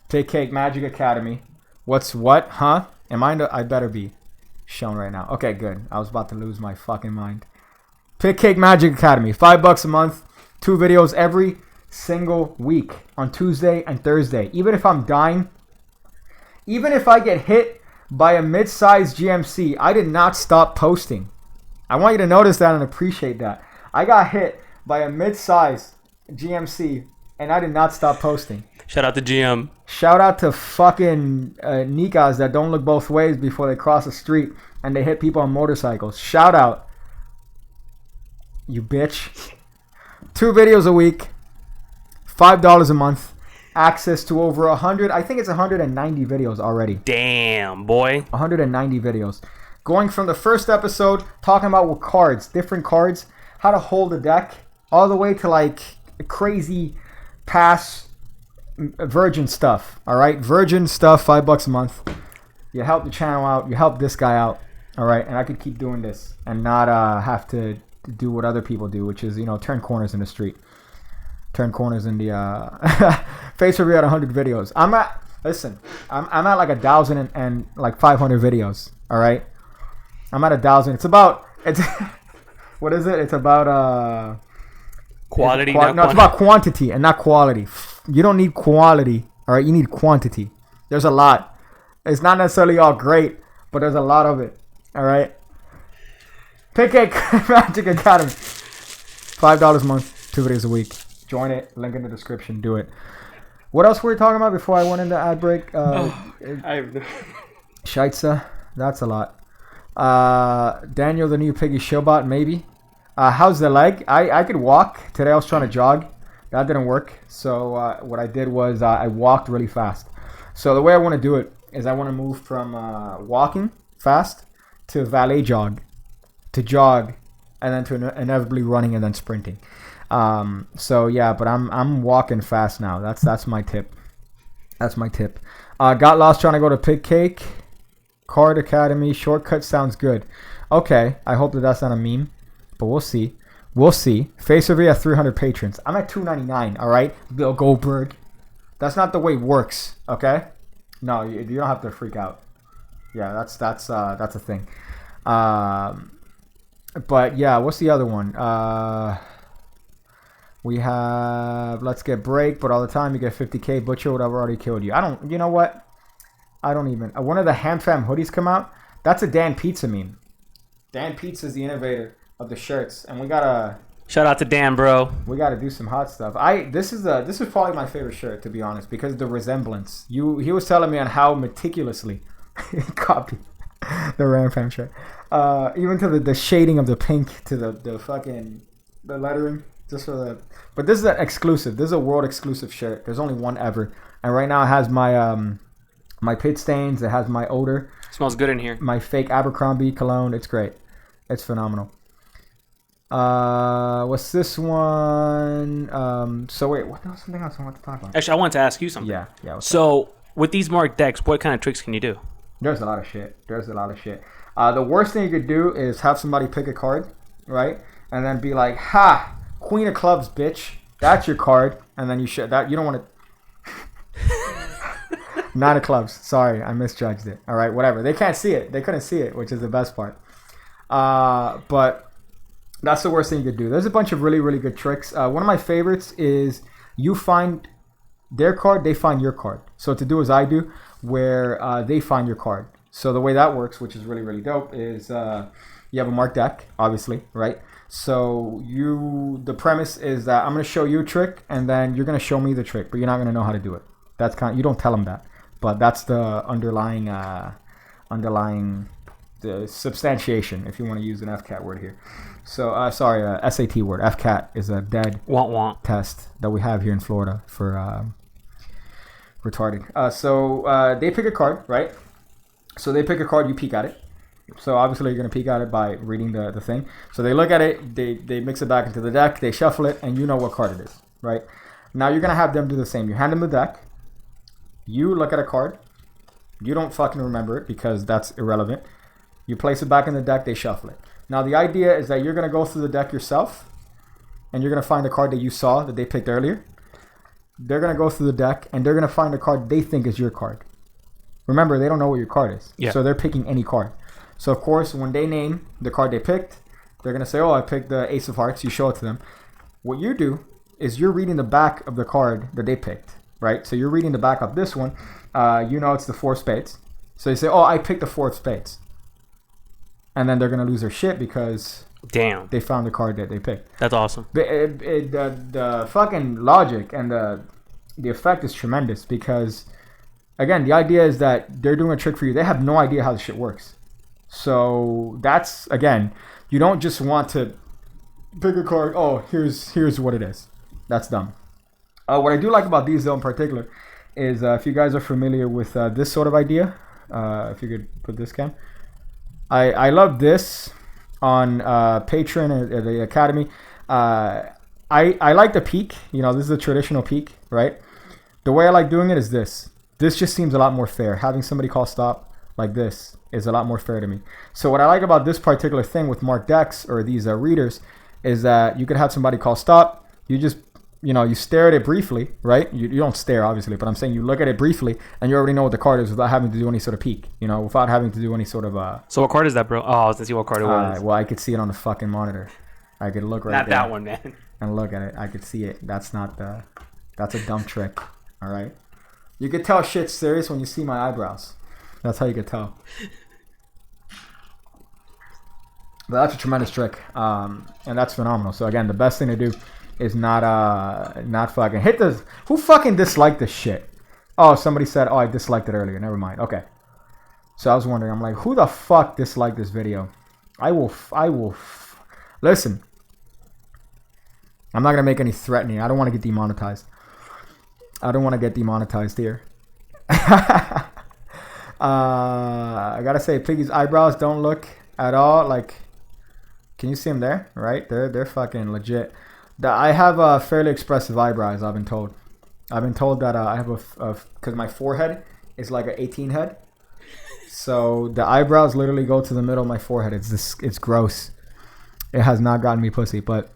PigCake Magic Academy. What's what? Huh? I better be shown right now. Okay, good. I was about to lose my fucking mind. PigCake Magic Academy. $5 a month. 2 videos every single week on Tuesday and Thursday. Even if I'm dying, even if I get hit by a mid-sized GMC, I did not stop posting. I want you to notice that and appreciate that. I got hit by a mid-sized GMC and I did not stop posting. Shout out to GM. Shout out to fucking Nikas that don't look both ways before they cross the street and they hit people on motorcycles. Shout out. You bitch. 2 videos a week. $5 a month. Access to over 100. I think it's 190 videos already. Damn, boy. 190 videos. Going from the first episode, talking about what cards, different cards, how to hold a deck, all the way to like crazy pass virgin stuff. All right, virgin stuff, $5 a month. You help the channel out. You help this guy out. All right, and I could keep doing this and not have to do what other people do, which is turn corners in the street, turn corners in the face review at 100 videos. I'm at like 1,000 and like 500 videos. All right, I'm at 1,000. It's what is it? It's about quality. It's about quantity and not quality. You don't need quality. All right, you need quantity. There's a lot. It's not necessarily all great, but there's a lot of it. All right. PigCake Magic Academy. $5 a month, 2 videos a week. Join it. Link in the description. Do it. What else were we talking about before I went into ad break? Scheitza. That's a lot. Daniel, the new Piggy Showbot, maybe. How's the leg? I could walk. Today I was trying to jog. That didn't work. So what I did was I walked really fast. So the way I want to do it is I want to move from walking fast to valet jog, to jog, and then to inevitably running and then sprinting. So yeah, but I'm walking fast now. That's my tip. That's my tip. Got lost trying to go to PigCake. Card Academy shortcut sounds good. Okay, I hope that's not a meme, but we'll see. We'll see. Face review at 300 patrons. I'm at 299. All right, Bill Goldberg. That's not the way it works. Okay. No, you don't have to freak out. Yeah, that's a thing. But yeah, what's the other one? We have Let's Get Break, but all the time you get 50k. Butcher would have already killed you. You know what? I don't even. One of the Ham Fam hoodies come out. That's a Dan Pizza meme. Dan Pizza is the innovator of the shirts, and we gotta. Shout out to Dan, bro. We gotta do some hot stuff. This is probably my favorite shirt, to be honest, because of the resemblance. He was telling me on how meticulously he copied the Ram Fam shirt, even to the shading of the pink to the fucking the lettering, just for the. But this is an exclusive. This is a world exclusive shirt. There's only one ever, and right now it has my my pit stains. It has my odor. Smells good in here. My fake Abercrombie cologne. It's great. It's phenomenal. What's this one? So wait, what else? Something else I want to talk about. Actually, I wanted to ask you something. Yeah. So with these marked decks, what kind of tricks can you do? There's a lot of shit. The worst thing you could do is have somebody pick a card, right, and then be like, "Ha, Queen of Clubs, bitch. That's your card," and then you don't want to. 9 of Clubs. Sorry, I misjudged it. All right, whatever. They can't see it. They couldn't see it, which is the best part. But that's the worst thing you could do. There's a bunch of really, really good tricks. One of my favorites is you find their card, they find your card. So to do as I do, where they find your card. So the way that works, which is really, really dope, is you have a marked deck, obviously, right? So the premise is that I'm going to show you a trick, and then you're going to show me the trick, but you're not going to know how to do it. That's you don't tell them that, but that's the underlying the substantiation, if you want to use an FCAT word here. So sorry, SAT word. FCAT is a dead test that we have here in Florida for retarded. So they pick a card, right? So they pick a card, you peek at it. So obviously you're going to peek at it by reading the thing. So they look at it, they mix it back into the deck, they shuffle it, and you know what card it is, right? Now you're going to have them do the same. You hand them the deck. You look at a card. You don't fucking remember it because that's irrelevant. You place it back in the deck, they shuffle it. Now the idea is that you're going to go through the deck yourself, and you're going to find the card that you saw that they picked earlier. They're going to go through the deck, and they're going to find the card they think is your card. Remember, they don't know what your card is. Yeah. So they're picking any card. So of course, when they name the card they picked, they're going to say, oh, I picked the Ace of Hearts. You show it to them. What you do is you're reading the back of the card that they picked, right? So you're reading the back of this one. You know it's the 4 of spades. So you say, oh, I picked the 4 of spades. And then they're going to lose their shit because they found the card that they picked. That's awesome. The fucking logic and the the effect is tremendous because, again, the idea is that they're doing a trick for you. They have no idea how the shit works. So that's, again, you don't just want to pick a card. Oh, here's what it is. That's dumb. What I do like about these, though, in particular, is if you guys are familiar with this sort of idea, if you could put this cam. I love this on Patreon or the Academy. I like the peak. You know, this is a traditional peak, right? The way I like doing it is this. This just seems a lot more fair. Having somebody call stop like this is a lot more fair to me. So what I like about this particular thing with marked decks or these readers is that you could have somebody call stop. You just, you know, you stare at it briefly, right? You don't stare, obviously, but I'm saying you look at it briefly and you already know what the card is without having to do any sort of peek, you know, without having to do any sort of... So what card is that, bro? Oh, I was to see what card it was. Well, I could see it on the fucking monitor. I could look right Not there. that one, man. And look at it. I could see it. That's not the... That's a dumb trick, all right? You could tell shit's serious when you see my eyebrows. That's how you could tell. But that's a tremendous trick, and that's phenomenal. So again, the best thing to do is not fucking hit the... Who fucking disliked this shit? Oh, somebody said, oh, I disliked it earlier. Never mind. Okay. So I was wondering, I'm like, who the fuck disliked this video? Listen. I'm not going to make any threatening. I don't want to get demonetized. I don't want to get demonetized here. I got to say, Piggy's eyebrows don't look at all like... Can you see them there? Right? They're fucking legit. I have fairly expressive eyebrows, I've been told. I've been told that I have because my forehead is like an 18 head. So the eyebrows literally go to the middle of my forehead. It's gross. It has not gotten me pussy. But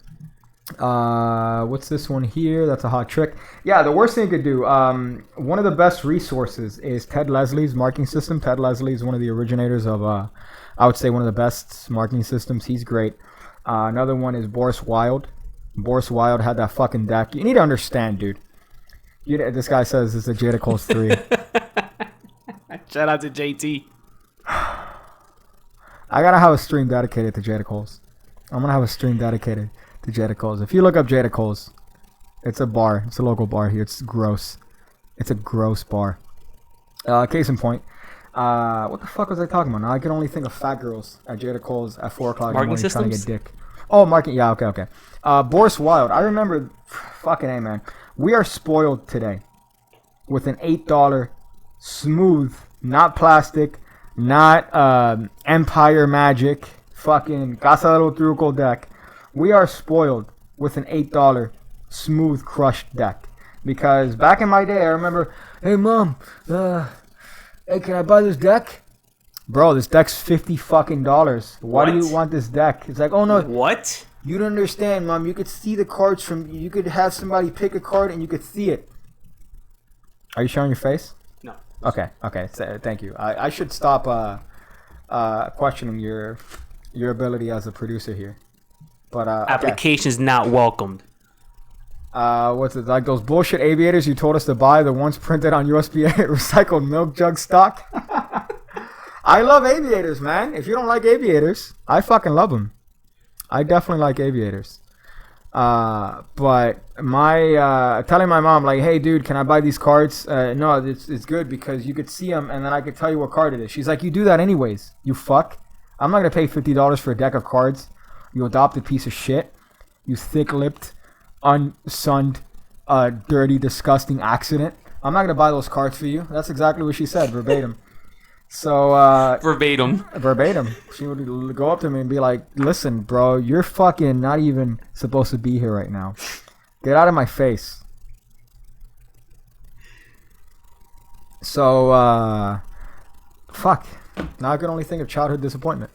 what's this one here? That's a hot trick. Yeah, the worst thing you could do. One of the best resources is Ted Leslie's marking system. Ted Leslie is one of the originators of, I would say, one of the best marking systems. He's great. Another one is Boris Wilde. Boris Wilde had that fucking deck. You need to understand, dude. This guy says it's a Jada Coles 3. Shout out to JT. I gotta have a stream dedicated to Jada Coles. I'm gonna have a stream dedicated to Jada Coles. If you look up Jada Coles, it's a bar. It's a local bar here. It's gross. It's a gross bar. Case in point. What the fuck was I talking about? Now I can only think of fat girls at Jada Coles at 4 o'clock in the morning trying to get dick. Oh, marking. Yeah, okay. Boris Wilde. I remember. Fucking A, man. We are spoiled today with an $8 smooth, not plastic, not Empire Magic, fucking Casa de los Truco deck. We are spoiled with an $8 smooth crushed deck. Because back in my day, I remember, hey, Mom, hey, can I buy this deck? Bro, this deck's $50 fucking dollars. Why do you want this deck? It's like, oh no. What? You don't understand, Mom. You could see the cards from... You could have somebody pick a card and you could see it. Are you showing your face? No. Okay. Thank you. I should stop questioning your ability as a producer here. But applications not welcomed. What's it like? Those bullshit aviators you told us to buy, the ones printed on USPA recycled milk jug stock. I love aviators, man. If you don't like aviators, I fucking love them. I definitely like aviators. But my telling my mom, like, hey, dude, can I buy these cards? No, it's good because you could see them and then I could tell you what card it is. She's like, you do that anyways, you fuck. I'm not going to pay $50 for a deck of cards. You adopted piece of shit. You thick-lipped, unsunned, dirty, disgusting accident. I'm not going to buy those cards for you. That's exactly what she said, verbatim. So verbatim. She would go up to me and be like, listen, bro, you're fucking not even supposed to be here right now. Get out of my face. So fuck. Now I can only think of childhood disappointment.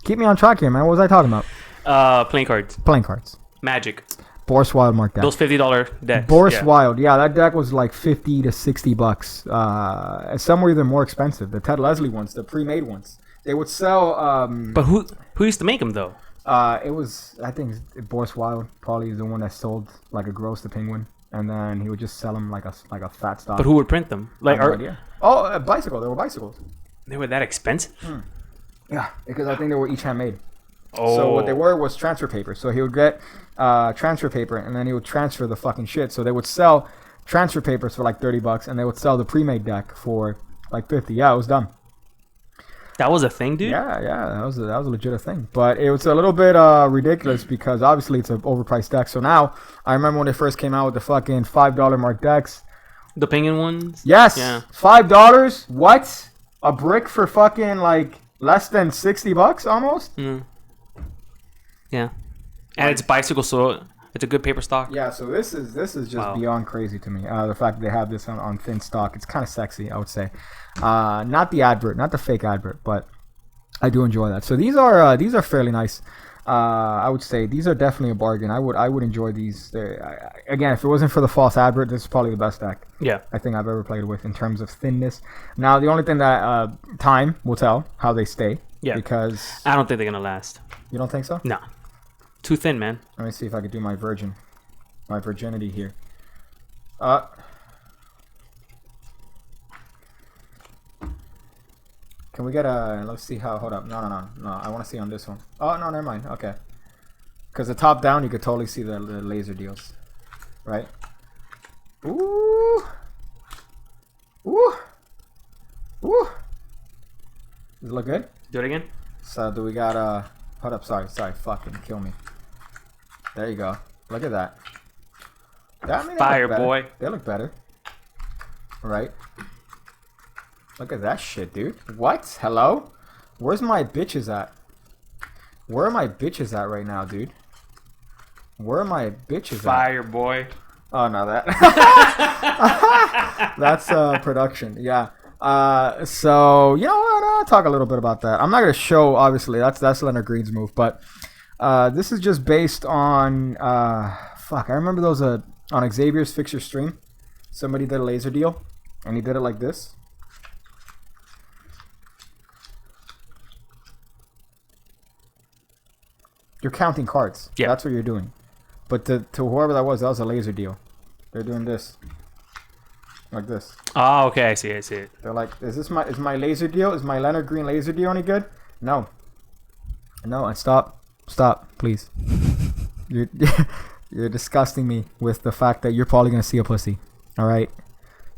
Keep me on track here, man. What was I talking about? Playing cards. Magic. Boris Wilde marked deck. Those $50 decks. Boris Wilde, yeah, that deck was like $50 to $60. Some were even more expensive. The Ted Leslie ones, the pre-made ones, they would sell. But who used to make them though? It was, I think Boris Wilde probably is the one that sold like a gross the Penguin, and then he would just sell them like a fat stock. But who would print them? Like, a bicycle. They were bicycles. They were that expensive? Yeah, because I think they were each handmade. So what they were was transfer paper. So he would get transfer paper, and then he would transfer the fucking shit. So they would sell transfer papers for like $30, and they would sell the pre-made deck for like 50. Yeah, it was dumb. That was a thing, dude? Yeah, that was a legit a thing. But it was a little bit ridiculous because obviously it's an overpriced deck. So now, I remember when they first came out with the fucking $5 mark decks. The penguin ones? Yes. Yeah. $5? What? A brick for fucking like less than $60 almost? Mm. Yeah. And it's bicycle, so it's a good paper stock. Yeah, so this is just beyond crazy to me. The fact that they have this on thin stock, it's kind of sexy, I would say. Not the advert, not the fake advert, but I do enjoy that. So these are fairly nice. I would say these are definitely a bargain. I would enjoy these. Again, if it wasn't for the false advert, this is probably the best deck. Yeah. I think I've ever played with in terms of thinness. Now the only thing that time will tell how they stay. Yeah. Because I don't think they're gonna last. You don't think so? No. Too thin, man. Let me see if I could do my virginity here. Can we get a? Let's see how. Hold up. No. I want to see on this one. Oh no, never mind. Okay. Because the top down, you could totally see the laser deals, right? Ooh. Does it look good? Do it again. So do we got Hold up. Sorry. Fucking kill me. There you go. Look at that. Fire, boy. They look better. Right. Look at that shit, dude. What? Hello? Where's my bitches at? Where are my bitches at right now, dude? Where are my bitches Fire, boy. Oh, no, that... That's production, yeah. So, you know what? I'll talk a little bit about that. I'm not going to show, obviously. That's Leonard Green's move, but this is just based on... fuck, I remember those on Xavier's Fix Your Stream. Somebody did a laser deal, and he did it like this. You're counting cards. Yeah. That's what you're doing. But to whoever that was a laser deal. They're doing this. Like this. Oh, okay. I see it. They're like, is my laser deal? Is my Leonard Green laser deal any good? No. No, and stop, please. You're disgusting me with the fact that you're probably gonna see a pussy. All right.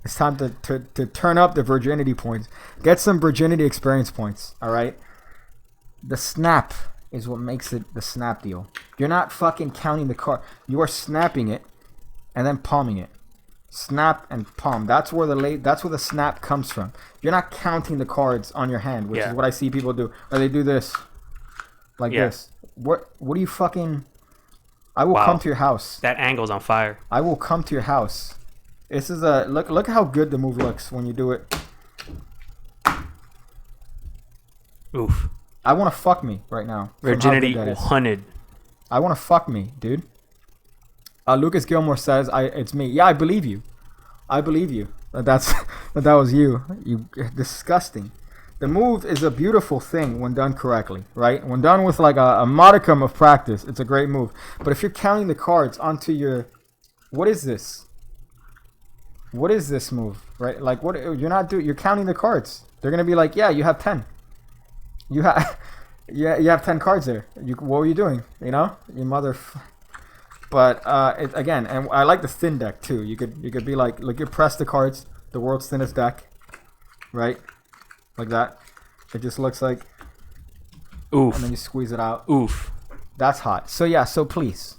It's time to turn up the virginity points. Get some virginity experience points. All right. The snap is what makes it the snap deal. You're not fucking counting the card. You are snapping it and then palming it. Snap and palm. That's where the snap comes from. You're not counting the cards on your hand, which is what I see people do. Or they do this. Like this. What do you fucking... I will come to your house. That angle's on fire. I will come to your house. This is a... Look how good the move looks when you do it. Oof. I want to fuck me right now. Virginity 100. I want to fuck me, dude. Lucas Gilmore says, it's me. Yeah, I believe you. I believe you. That was you. You disgusting. The move is a beautiful thing when done correctly, right? When done with like a modicum of practice, it's a great move. But if you're counting the cards onto your... What is this? What is this move, right? Like, what you're not doing... You're counting the cards. They're going to be like, yeah, you have 10. You have... Yeah, you have 10 cards there. What were you doing? You know? You mother... But again, and I like the thin deck too. You could be like you press the cards, the world's thinnest deck, right? Like that. It just looks like. Oof. And then you squeeze it out. Oof. That's hot. So yeah. So please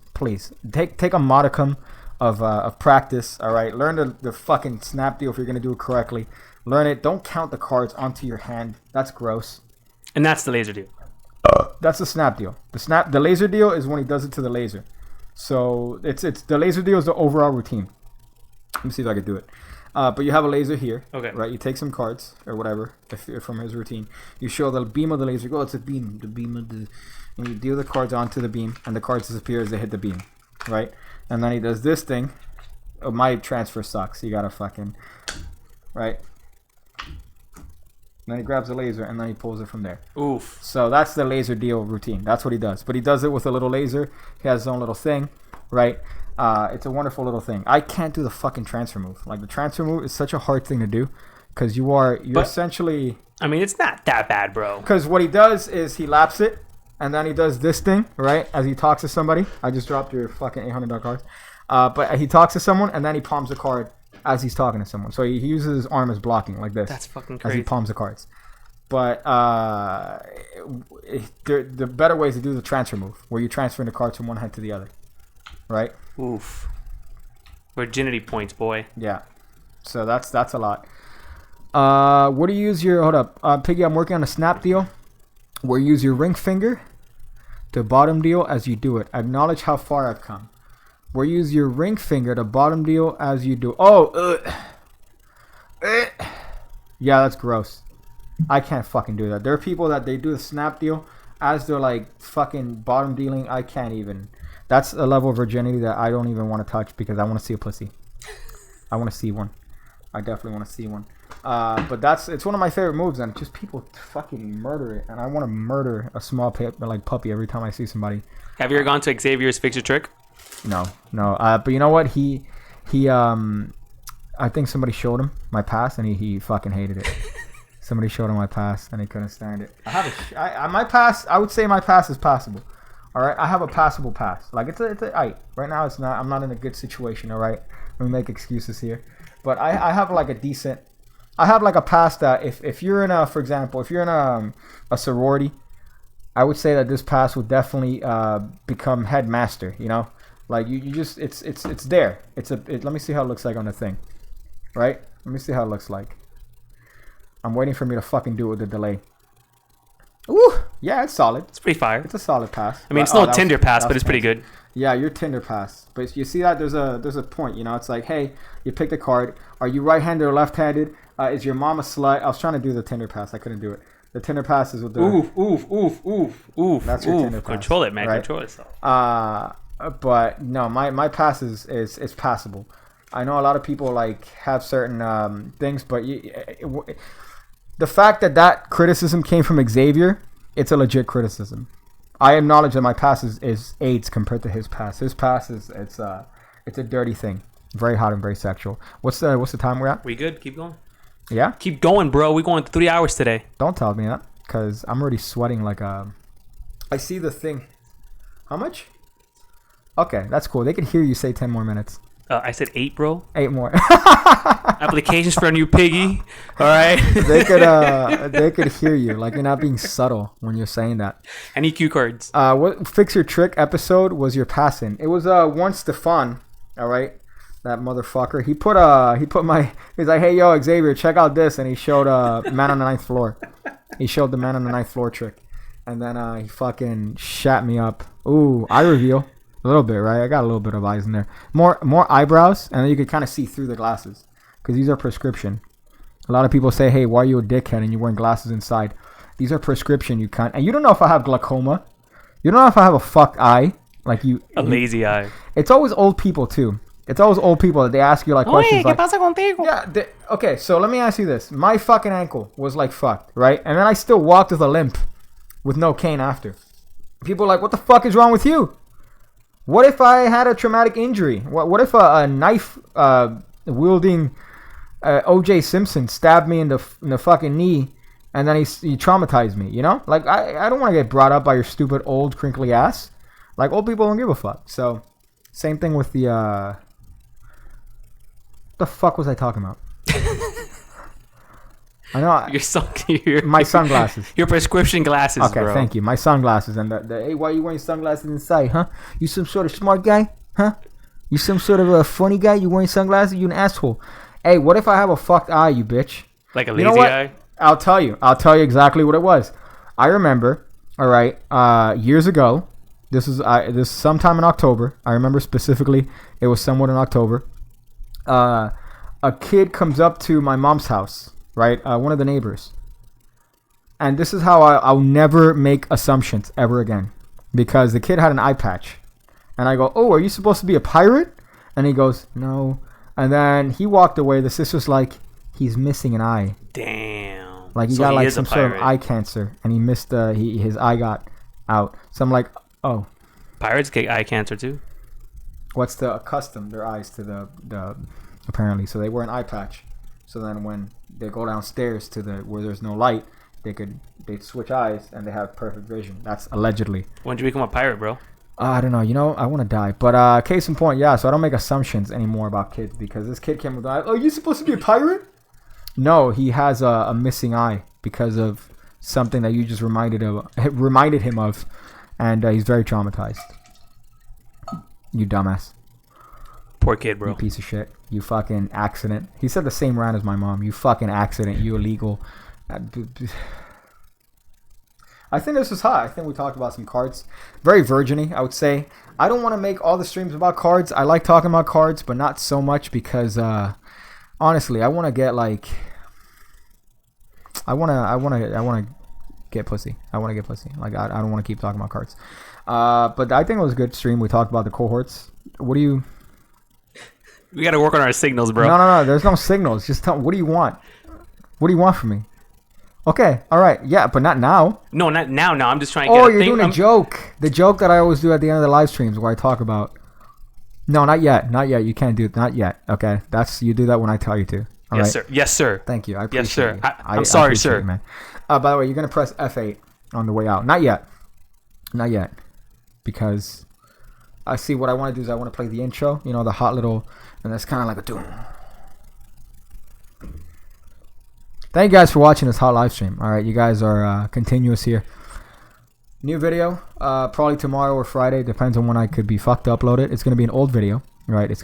take a modicum of practice. All right. Learn the fucking snap deal if you're gonna do it correctly. Learn it. Don't count the cards onto your hand. That's gross. And that's the laser deal. That's the snap deal. The laser deal is when he does it to the laser. So it's the laser deal is the overall routine. Let me see if I can do it. But you have a laser here, okay? Right. You take some cards or whatever from his routine. You show the beam of the laser. Go. It's a beam. The beam of the, and you deal the cards onto the beam, and the cards disappear as they hit the beam, right? And then he does this thing. Oh, my transfer sucks. You gotta fucking, right? And then he grabs the laser and then he pulls it from there. Oof. So that's the laser deal routine. That's what he does. But he does it with a little laser. He has his own little thing, right? It's a wonderful little thing. I can't do the fucking transfer move. Like the transfer move is such a hard thing to do because you're essentially... I mean, it's not that bad, bro. Because what he does is he laps it and then he does this thing, right? As he talks to somebody. I just dropped your fucking $800 cards. But he talks to someone, and then he palms the card as he's talking to someone. So he uses his arm as blocking, like this. That's fucking As crazy. he palms the cards. But the better way is to do the transfer move, where you're transferring the cards from one hand to the other, right? Oof. Virginity points, boy. Yeah. So that's a lot. What do you use your... Hold up. Piggy, I'm working on a snap deal where you use your ring finger to bottom deal as you do it. Acknowledge how far I've come. Where you use your ring finger to bottom deal as you do... Oh! Yeah, that's gross. I can't fucking do that. There are people that they do the snap deal as they're like fucking bottom dealing. I can't even. That's a level of virginity that I don't even want to touch because I want to see a pussy. I want to see one. I definitely want to see one. But it's one of my favorite moves, and just people fucking murder it, and I want to murder a small puppy every time I see somebody. Have you ever gone to Xavier's Fix Your Trick? No. But you know what? He I think somebody showed him my pass, and he fucking hated it. Somebody showed him my pass, and he couldn't stand it. My pass. I would say my pass is passable. All right, I have a passable pass. Like it's right now. It's not. I'm not in a good situation. All right, let me make excuses here, but I have like a decent. I have like a pass that if you're in a, for example, if you're in a sorority, I would say that this pass would definitely become headmaster. You know, like you just it's there. Let me see how it looks like on the thing, right? Let me see how it looks like. I'm waiting for me to fucking do it with the delay. Ooh, yeah, it's solid. It's pretty fire. It's a solid pass. I mean, it's no Tinder pass, but it's pretty good. Yeah, your Tinder pass. But you see that there's a point, you know. It's like, hey, you pick the card. Are you right-handed or left-handed? Is your mom a slut? I was trying to do the Tinder pass. I couldn't do it. The Tinder pass is with the... Oof. That's your Tinder pass. Control it, man. Right? Control yourself. But no, my pass is passable. I know a lot of people like have certain things, but the fact that criticism came from Xavier, it's a legit criticism. I acknowledge that my pass is AIDS compared to his pass. His pass it's a dirty thing, very hot and very sexual. What's the time we're at? We good? Keep going. Yeah. Keep going, bro. We're going 3 hours today. Don't tell me that, cause I'm already sweating like a. I see the thing. How much? Okay, that's cool. They can hear you say 10 more minutes. I said 8, bro. 8 more. Applications for a new piggy. All right. They could hear you. Like you're not being subtle when you're saying that. Any cue cards? What Fix Your Trick episode was your passing? It was one Stefan. All right, that motherfucker. He's like, hey yo Xavier, check out this, and he showed man on the 9th floor. He showed the man on the 9th floor trick, and then he fucking shat me up. Ooh, eye reveal. A little bit, right? I got a little bit of eyes in there. More eyebrows, and then you could kind of see through the glasses because these are prescription. A lot of people say, "Hey, why are you a dickhead and you're wearing glasses inside?" These are prescription. You can't, and you don't know if I have glaucoma. You don't know if I have a fucked eye, like you. A lazy eye. It's always old people too. It's always old people that they ask you like questions like, ¿Qué pasa contigo? Yeah. Okay, so let me ask you this: my fucking ankle was like fucked, right? And then I still walked with a limp, with no cane after. People are like, "What the fuck is wrong with you?" What if I had a traumatic injury? What if a knife wielding O.J. Simpson stabbed me in the fucking knee, and then he traumatized me? You know, like I don't want to get brought up by your stupid old crinkly ass. Like old people don't give a fuck. So same thing with the. What the fuck was I talking about? I know. My sunglasses. Your prescription glasses, okay, bro. Thank you. My sunglasses and hey, why are you wearing sunglasses inside, huh? You some sort of smart guy, huh? You some sort of a funny guy? You wearing sunglasses? You an asshole? Hey, what if I have a fucked eye, you bitch? Like a lazy eye? I'll tell you exactly what it was. I remember. All right, years ago. This is sometime in October. I remember specifically. It was somewhat in October. A kid comes up to my mom's house. Right, one of the neighbors, and this is how I'll never make assumptions ever again, because the kid had an eye patch, and I go, "Oh, are you supposed to be a pirate?" And he goes, "No," and then he walked away. The sister's like, "He's missing an eye." Damn. Like he got like some sort of eye cancer, and he missed his eye got out. So I'm like, "Oh." Pirates get eye cancer too. What's the accustom their eyes to the apparently, so they wear an eye patch. So then when they go downstairs to where there's no light, they'd switch eyes and they have perfect vision. That's allegedly. When did you become a pirate, bro? I don't know. You know, I want to die. But case in point, yeah. So I don't make assumptions anymore about kids because this kid came with the eye. Oh, you supposed to be a pirate? No, he has a missing eye because of something that you just reminded him of, and he's very traumatized. You dumbass. Poor kid, bro. You piece of shit. You fucking accident. He said the same rant as my mom. You fucking accident. You illegal. I think this was hot. I think we talked about some cards. Very virgin-y, I would say. I don't want to make all the streams about cards. I like talking about cards, but not so much because, honestly, I want to get like, I want to get pussy. I want to get pussy. Like I don't want to keep talking about cards. But I think it was a good stream. We talked about the cohorts. What do you? We got to work on our signals, bro. No. There's no signals. Just tell me, what do you want? What do you want from me? Okay, all right, yeah, but not now. No, not now. No, I'm just trying to get Oh, you're doing a joke. The joke that I always do at the end of the live streams where I talk about. No, not yet. Not yet. You can't do it. Not yet. Okay, you do that when I tell you to. All yes, right? sir. Yes, sir. Thank you. I appreciate yes, sir. you. I'm sorry, sir. You, man. By the way, you're gonna press F8 on the way out. Not yet. Not yet. Because I see what I want to do is I want to play the intro. You know, the hot little, and that's kind of like a doom. Thank you guys for watching this hot live stream. All right, you guys are continuous here. New video, probably tomorrow or Friday. Depends on when I could be fucked to upload it. It's gonna be an old video, right? It's